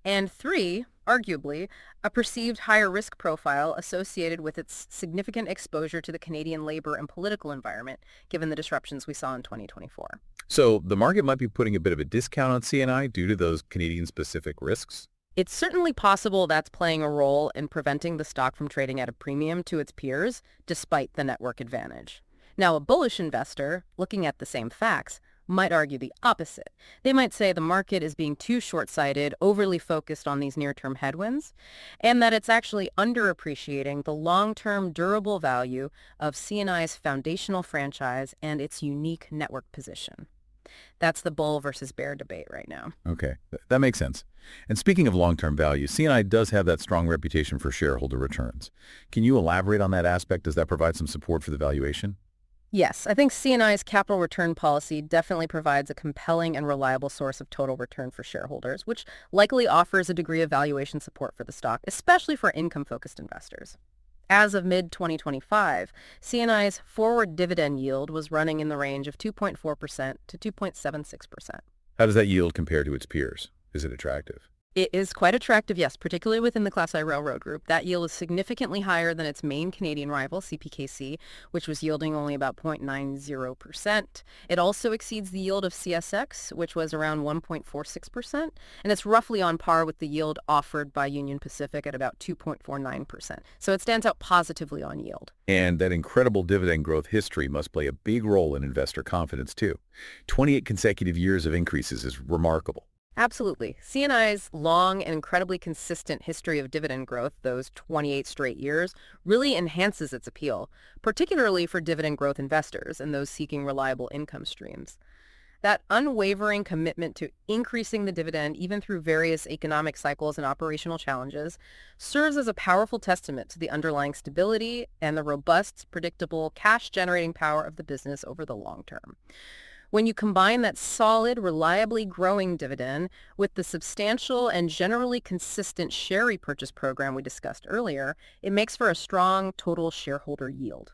And three, arguably, a perceived higher risk profile associated with its significant exposure to the Canadian labor and political environment, given the disruptions we saw in 2024. So the market might be putting a bit of a discount on CNI due to those Canadian-specific risks? It's certainly possible that's playing a role in preventing the stock from trading at a premium to its peers, despite the network advantage. Now, a bullish investor, looking at the same facts, might argue the opposite. They might say the market is being too short-sighted, overly focused on these near-term headwinds, and that it's actually underappreciating the long-term durable value of CNI's foundational franchise and its unique network position. That's the bull versus bear debate right now. Okay, that makes sense. And speaking of long-term value, CNI does have that strong reputation for shareholder returns. Can you elaborate on that aspect? Does that provide some support for the valuation? Yes, I think CNI's capital return policy definitely provides a compelling and reliable source of total return for shareholders, which likely offers a degree of valuation support for the stock, especially for income-focused investors. As of mid-2025, CNI's forward dividend yield was running in the range of 2.4% to 2.76%. How does that yield compare to its peers? Is it attractive? It is quite attractive, yes, particularly within the Class I Railroad Group. That yield is significantly higher than its main Canadian rival, CPKC, which was yielding only about 0.90%. It also exceeds the yield of CSX, which was around 1.46%, and it's roughly on par with the yield offered by Union Pacific at about 2.49%. So it stands out positively on yield. And that incredible dividend growth history must play a big role in investor confidence, too. 28 consecutive years of increases is remarkable. Absolutely. CNI's long and incredibly consistent history of dividend growth, those 28 straight years, really enhances its appeal, particularly for dividend growth investors and those seeking reliable income streams. That unwavering commitment to increasing the dividend, even through various economic cycles and operational challenges, serves as a powerful testament to the underlying stability and the robust, predictable, cash-generating power of the business over the long term. When you combine that solid, reliably growing dividend with the substantial and generally consistent share repurchase program we discussed earlier, it makes for a strong total shareholder yield.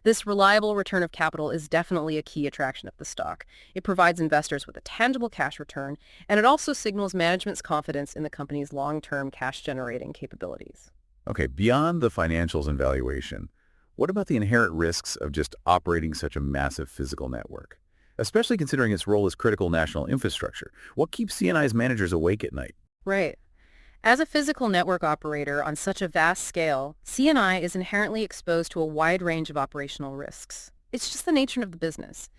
This reliable return of capital is definitely a key attraction of the stock. It provides investors with a tangible cash return, and it also signals management's confidence in the company's long-term cash-generating capabilities. Okay, beyond the financials and valuation, what about the inherent risks of just operating such a massive physical network? Especially considering its role as critical national infrastructure. What keeps CNI's managers awake at night? Right. As a physical network operator on such a vast scale, CNI is inherently exposed to a wide range of operational risks. It's just the nature of the business.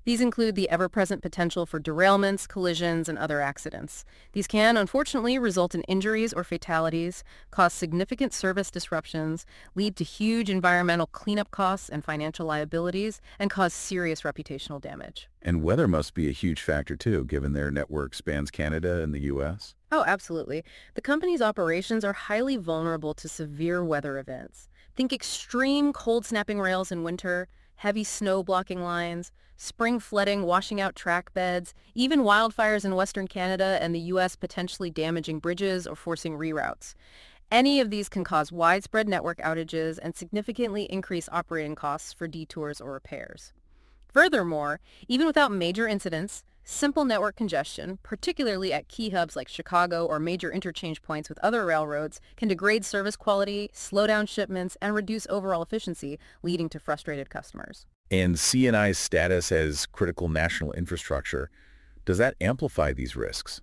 These include the ever-present potential for derailments, collisions, and other accidents. These can, unfortunately, result in injuries or fatalities, cause significant service disruptions, lead to huge environmental cleanup costs and financial liabilities, and cause serious reputational damage. And weather must be a huge factor too, given their network spans Canada and the U.S. Oh, absolutely. The company's operations are highly vulnerable to severe weather events. Think extreme cold snapping rails in winter, heavy snow blocking lines, spring flooding washing out track beds, even wildfires in Western Canada and the U.S. potentially damaging bridges or forcing reroutes. Any of these can cause widespread network outages and significantly increase operating costs for detours or repairs. Furthermore, even without major incidents, simple network congestion, particularly at key hubs like Chicago or major interchange points with other railroads, can degrade service quality, slow down shipments, and reduce overall efficiency, leading to frustrated customers. And CNI's status as critical national infrastructure, does that amplify these risks?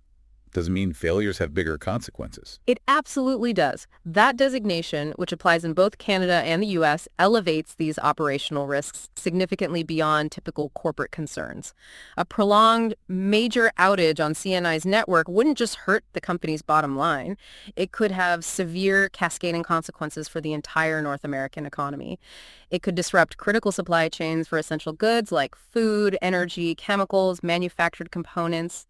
Does it mean failures have bigger consequences? It absolutely does. That designation, which applies in both Canada and the U.S., elevates these operational risks significantly beyond typical corporate concerns. A prolonged major outage on CNI's network wouldn't just hurt the company's bottom line. It could have severe cascading consequences for the entire North American economy. It could disrupt critical supply chains for essential goods like food, energy, chemicals, manufactured components,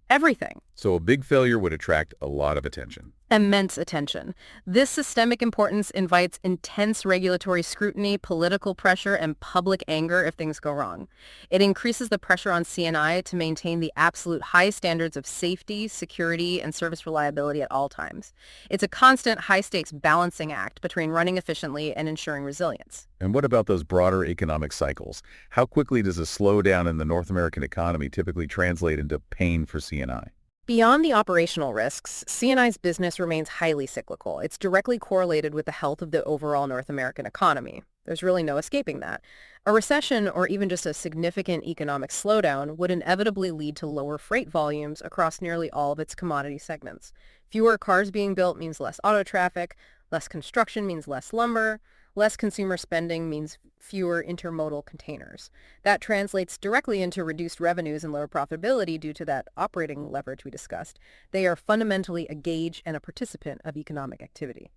everything. So a big failure would attract a lot of attention. Immense attention. This systemic importance invites intense regulatory scrutiny, political pressure, and public anger if things go wrong. It increases the pressure on CNI to maintain the absolute highest standards of safety, security, and service reliability at all times. It's a constant high-stakes balancing act between running efficiently and ensuring resilience. And what about those broader economic cycles? How quickly does a slowdown in the North American economy typically translate into pain for CNI? Beyond the operational risks, CNI's business remains highly cyclical. It's directly correlated with the health of the overall North American economy. There's really no escaping that. A recession or even just a significant economic slowdown would inevitably lead to lower freight volumes across nearly all of its commodity segments. Fewer cars being built means less auto traffic, less construction means less lumber, less consumer spending means fewer intermodal containers. That translates directly into reduced revenues and lower profitability due to that operating leverage we discussed. They are fundamentally a gauge and a participant of economic activity.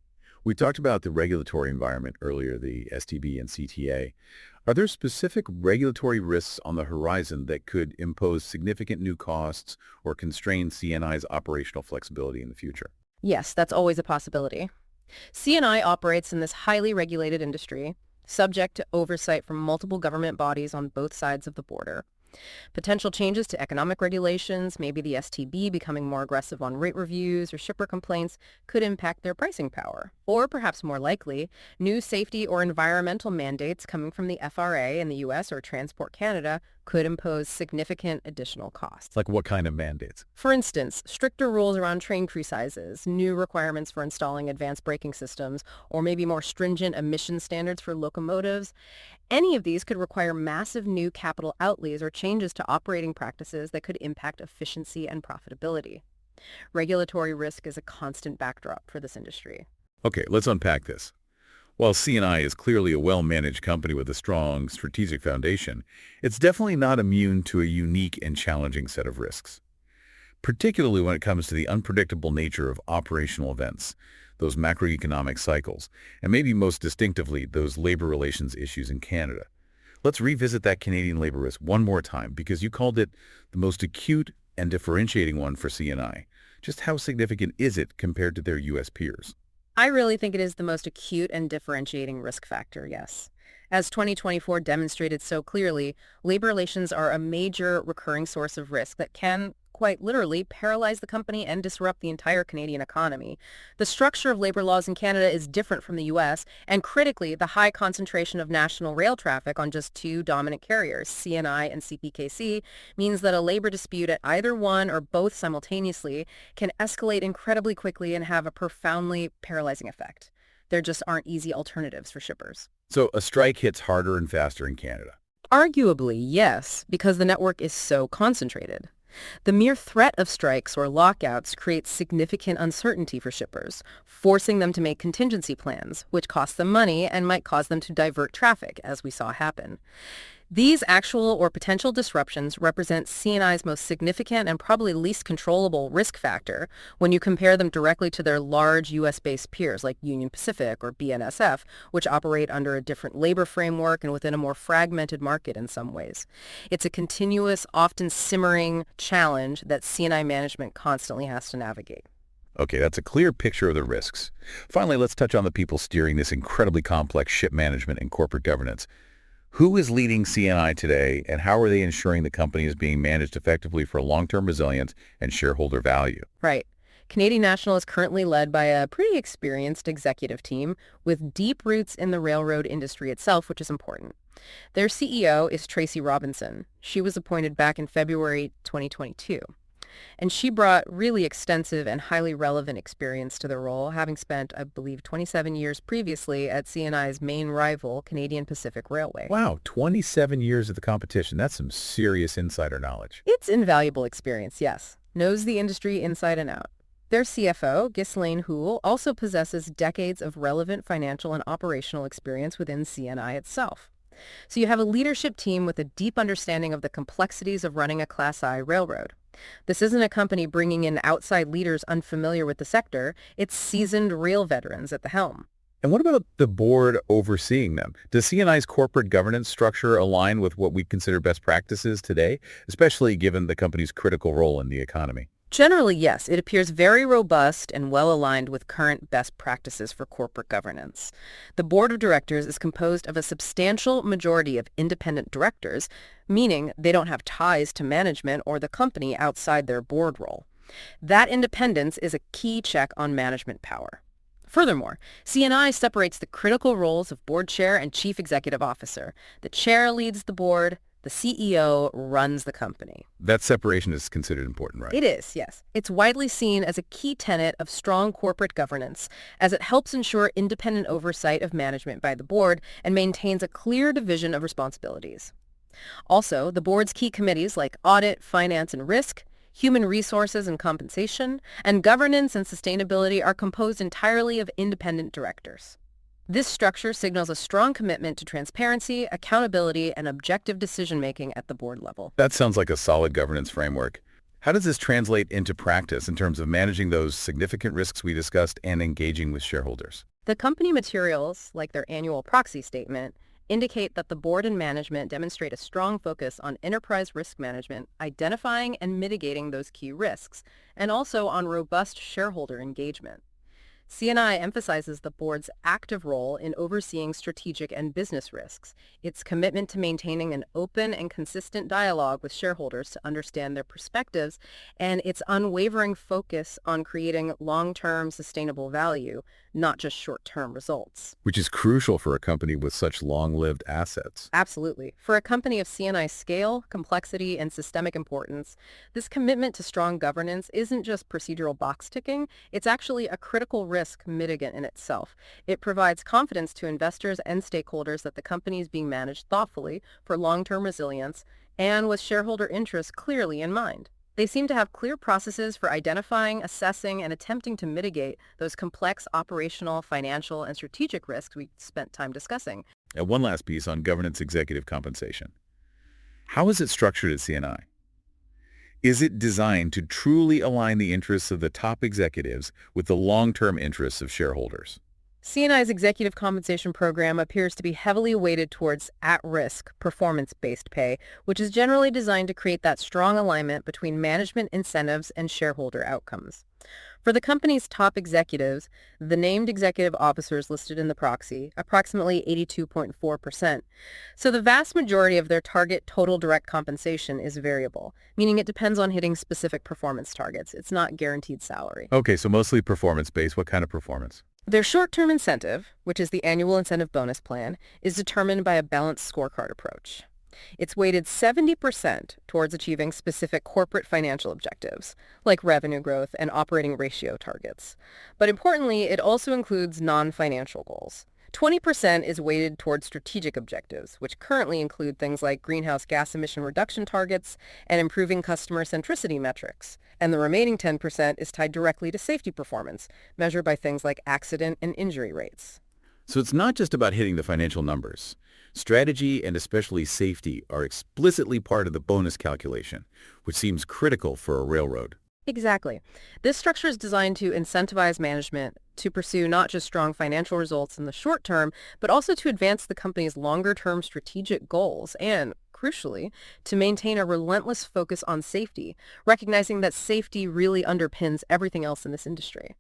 We talked about the regulatory environment earlier, the STB and CTA. Are there specific regulatory risks on the horizon that could impose significant new costs or constrain CNI's operational flexibility in the future? Yes, that's always a possibility. CNI operates in this highly regulated industry, subject to oversight from multiple government bodies on both sides of the border. Potential changes to economic regulations, maybe the STB becoming more aggressive on rate reviews or shipper complaints, could impact their pricing power. Or perhaps more likely, new safety or environmental mandates coming from the FRA in the US or Transport Canada could impose significant additional costs. Like what kind of mandates? For instance, stricter rules around train crew sizes, new requirements for installing advanced braking systems, or maybe more stringent emission standards for locomotives. Any of these could require massive new capital outlays or changes to operating practices that could impact efficiency and profitability. Regulatory risk is a constant backdrop for this industry. Okay, let's unpack this. While CNI is clearly a well-managed company with a strong strategic foundation, it's definitely not immune to a unique and challenging set of risks, particularly when it comes to the unpredictable nature of operational events, those macroeconomic cycles, and maybe most distinctively, those labor relations issues in Canada. Let's revisit that Canadian labor risk one more time because you called it the most acute and differentiating one for CNI. Just how significant is it compared to their U.S. peers? I really think it is the most acute and differentiating risk factor, yes. As 2024 demonstrated so clearly, labor relations are a major recurring source of risk that can, quite literally, paralyze the company and disrupt the entire Canadian economy. The structure of labor laws in Canada is different from the U.S., and critically, the high concentration of national rail traffic on just two dominant carriers, CNI and CPKC, means that a labor dispute at either one or both simultaneously can escalate incredibly quickly and have a profoundly paralyzing effect. There just aren't easy alternatives for shippers. So a strike hits harder and faster in Canada. Arguably, yes, because the network is so concentrated. The mere threat of strikes or lockouts creates significant uncertainty for shippers, forcing them to make contingency plans, which costs them money and might cause them to divert traffic, as we saw happen. These actual or potential disruptions represent CNI's most significant and probably least controllable risk factor when you compare them directly to their large U.S.-based peers like Union Pacific or BNSF, which operate under a different labor framework and within a more fragmented market in some ways. It's a continuous, often simmering challenge that CNI management constantly has to navigate. Okay, that's a clear picture of the risks. Finally, let's touch on the people steering this incredibly complex ship management and corporate governance. Who is leading CNI today, and how are they ensuring the company is being managed effectively for long-term resilience and shareholder value? Right. Canadian National is currently led by a pretty experienced executive team with deep roots in the railroad industry itself, which is important. Their CEO is Tracy Robinson. She was appointed back in February 2022. And she brought really extensive and highly relevant experience to the role, having spent, I believe, 27 years previously at CNI's main rival, Canadian Pacific Railway. Wow, 27 years of the competition. That's some serious insider knowledge. It's invaluable experience, yes. Knows the industry inside and out. Their CFO, Ghislaine Houle, also possesses decades of relevant financial and operational experience within CNI itself. So you have a leadership team with a deep understanding of the complexities of running a Class I railroad. This isn't a company bringing in outside leaders unfamiliar with the sector. It's seasoned rail veterans at the helm. And what about the board overseeing them? Does CNI's corporate governance structure align with what we consider best practices today, especially given the company's critical role in the economy? Generally, yes. It appears very robust and well aligned with current best practices for corporate governance. The board of directors is composed of a substantial majority of independent directors, meaning they don't have ties to management or the company outside their board role. That independence is a key check on management power. Furthermore, CNI separates the critical roles of board chair and chief executive officer. The chair leads the board. The CEO runs the company. That separation is considered important, right? It is, yes. It's widely seen as a key tenet of strong corporate governance, as it helps ensure independent oversight of management by the board and maintains a clear division of responsibilities. Also, the board's key committees like audit, finance and risk, human resources and compensation, and governance and sustainability are composed entirely of independent directors. This structure signals a strong commitment to transparency, accountability, and objective decision-making at the board level. That sounds like a solid governance framework. How does this translate into practice in terms of managing those significant risks we discussed and engaging with shareholders? The company materials, like their annual proxy statement, indicate that the board and management demonstrate a strong focus on enterprise risk management, identifying and mitigating those key risks, and also on robust shareholder engagement. CNI emphasizes the board's active role in overseeing strategic and business risks, its commitment to maintaining an open and consistent dialogue with shareholders to understand their perspectives, and its unwavering focus on creating long-term sustainable value, not just short-term results. Which is crucial for a company with such long-lived assets. Absolutely. For a company of CNI scale, complexity, and systemic importance, this commitment to strong governance isn't just procedural box ticking, it's actually a critical risk mitigant in itself. It provides confidence to investors and stakeholders that the company is being managed thoughtfully for long-term resilience and with shareholder interests clearly in mind. They seem to have clear processes for identifying, assessing, and attempting to mitigate those complex operational, financial, and strategic risks we spent time discussing. And one last piece on governance executive compensation. How is it structured at CNI? Is it designed to truly align the interests of the top executives with the long-term interests of shareholders? CNI's executive compensation program appears to be heavily weighted towards at-risk, performance-based pay, which is generally designed to create that strong alignment between management incentives and shareholder outcomes. For the company's top executives, the named executive officers listed in the proxy, approximately 82.4%. So the vast majority of their target total direct compensation is variable, meaning it depends on hitting specific performance targets. It's not guaranteed salary. Okay, so mostly performance-based. What kind of performance? Their short-term incentive, which is the annual incentive bonus plan, is determined by a balanced scorecard approach. It's weighted 70% towards achieving specific corporate financial objectives, like revenue growth and operating ratio targets. But importantly, it also includes non-financial goals. 20% is weighted towards strategic objectives, which currently include things like greenhouse gas emission reduction targets and improving customer centricity metrics. And the remaining 10% is tied directly to safety performance, measured by things like accident and injury rates. So it's not just about hitting the financial numbers. Strategy and especially safety are explicitly part of the bonus calculation, which seems critical for a railroad. Exactly. This structure is designed to incentivize management to pursue not just strong financial results in the short term, but also to advance the company's longer-term strategic goals and, crucially, to maintain a relentless focus on safety, recognizing that safety really underpins everything else in this industry.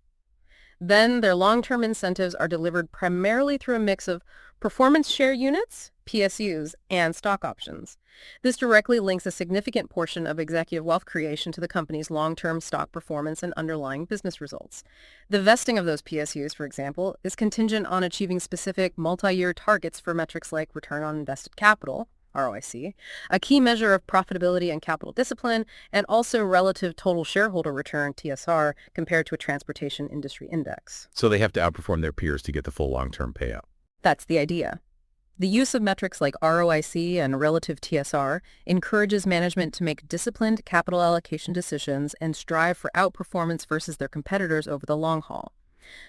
Then their long-term incentives are delivered primarily through a mix of performance share units, PSUs, and stock options. This directly links a significant portion of executive wealth creation to the company's long-term stock performance and underlying business results. The vesting of those PSUs, for example, is contingent on achieving specific multi-year targets for metrics like return on invested capital, ROIC, a key measure of profitability and capital discipline, and also relative total shareholder return, TSR, compared to a transportation industry index. So they have to outperform their peers to get the full long-term payout. That's the idea. The use of metrics like ROIC and relative TSR encourages management to make disciplined capital allocation decisions and strive for outperformance versus their competitors over the long haul.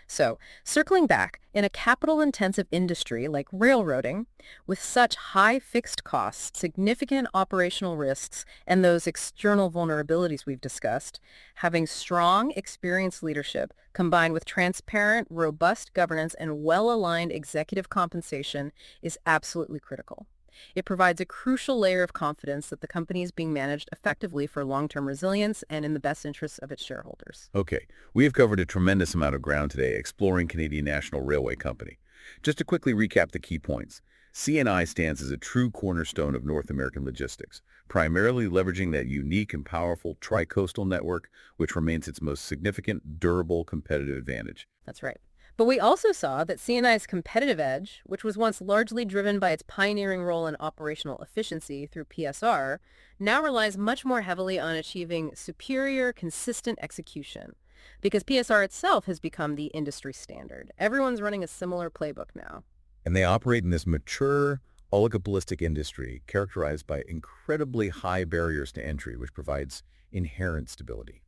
So, circling back, in a capital-intensive industry like railroading, with such high fixed costs, significant operational risks, and those external vulnerabilities we've discussed, having strong, experienced leadership combined with transparent, robust governance and well-aligned executive compensation is absolutely critical. It provides a crucial layer of confidence that the company is being managed effectively for long-term resilience and in the best interests of its shareholders. Okay, we have covered a tremendous amount of ground today exploring Canadian National Railway Company. Just to quickly recap the key points, CNI stands as a true cornerstone of North American logistics, primarily leveraging that unique and powerful tri-coastal network, which remains its most significant, durable competitive advantage. That's right. But we also saw that CNI's competitive edge, which was once largely driven by its pioneering role in operational efficiency through PSR, now relies much more heavily on achieving superior, consistent execution. Because PSR itself has become the industry standard. Everyone's running a similar playbook now. And they operate in this mature, oligopolistic industry characterized by incredibly high barriers to entry, which provides inherent stability.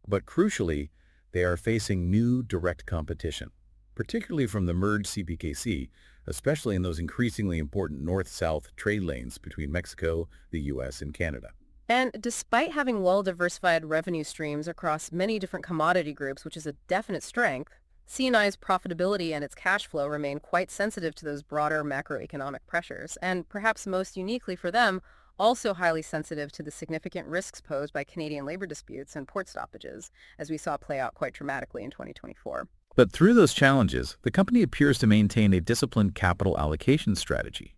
But crucially, they are facing new direct competition, particularly from the merged CPKC, especially in those increasingly important north-south trade lanes between Mexico, the U.S., and Canada. And despite having well-diversified revenue streams across many different commodity groups, which is a definite strength, CNI's profitability and its cash flow remain quite sensitive to those broader macroeconomic pressures, and perhaps most uniquely for them, also highly sensitive to the significant risks posed by Canadian labor disputes and port stoppages, as we saw play out quite dramatically in 2024. But through those challenges, the company appears to maintain a disciplined capital allocation strategy.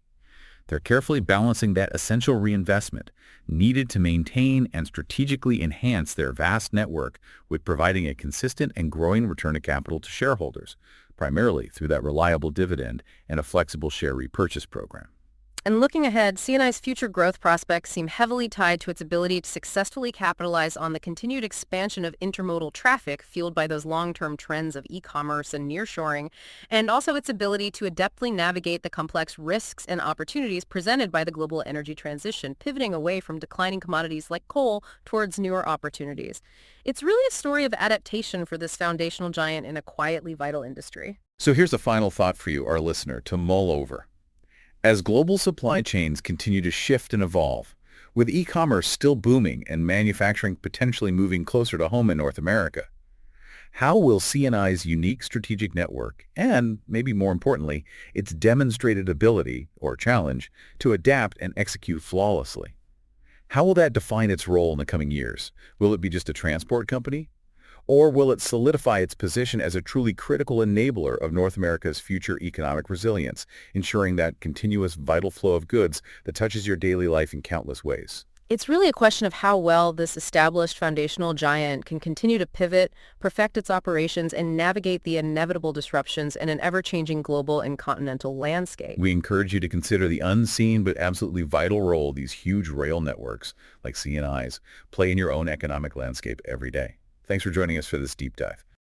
They're carefully balancing that essential reinvestment needed to maintain and strategically enhance their vast network with providing a consistent and growing return of capital to shareholders, primarily through that reliable dividend and a flexible share repurchase program. And looking ahead, CNI's future growth prospects seem heavily tied to its ability to successfully capitalize on the continued expansion of intermodal traffic fueled by those long-term trends of e-commerce and nearshoring, and also its ability to adeptly navigate the complex risks and opportunities presented by the global energy transition, pivoting away from declining commodities like coal towards newer opportunities. It's really a story of adaptation for this foundational giant in a quietly vital industry. So here's a final thought for you, our listener, to mull over. As global supply chains continue to shift and evolve, with e-commerce still booming and manufacturing potentially moving closer to home in North America, how will CNI's unique strategic network and, maybe more importantly, its demonstrated ability, or challenge, to adapt and execute flawlessly? How will that define its role in the coming years? Will it be just a transport company? Or will it solidify its position as a truly critical enabler of North America's future economic resilience, ensuring that continuous vital flow of goods that touches your daily life in countless ways? It's really a question of how well this established foundational giant can continue to pivot, perfect its operations, and navigate the inevitable disruptions in an ever-changing global and continental landscape. We encourage you to consider the unseen but absolutely vital role these huge rail networks, like CNI's, play in your own economic landscape every day. Thanks for joining us for this deep dive.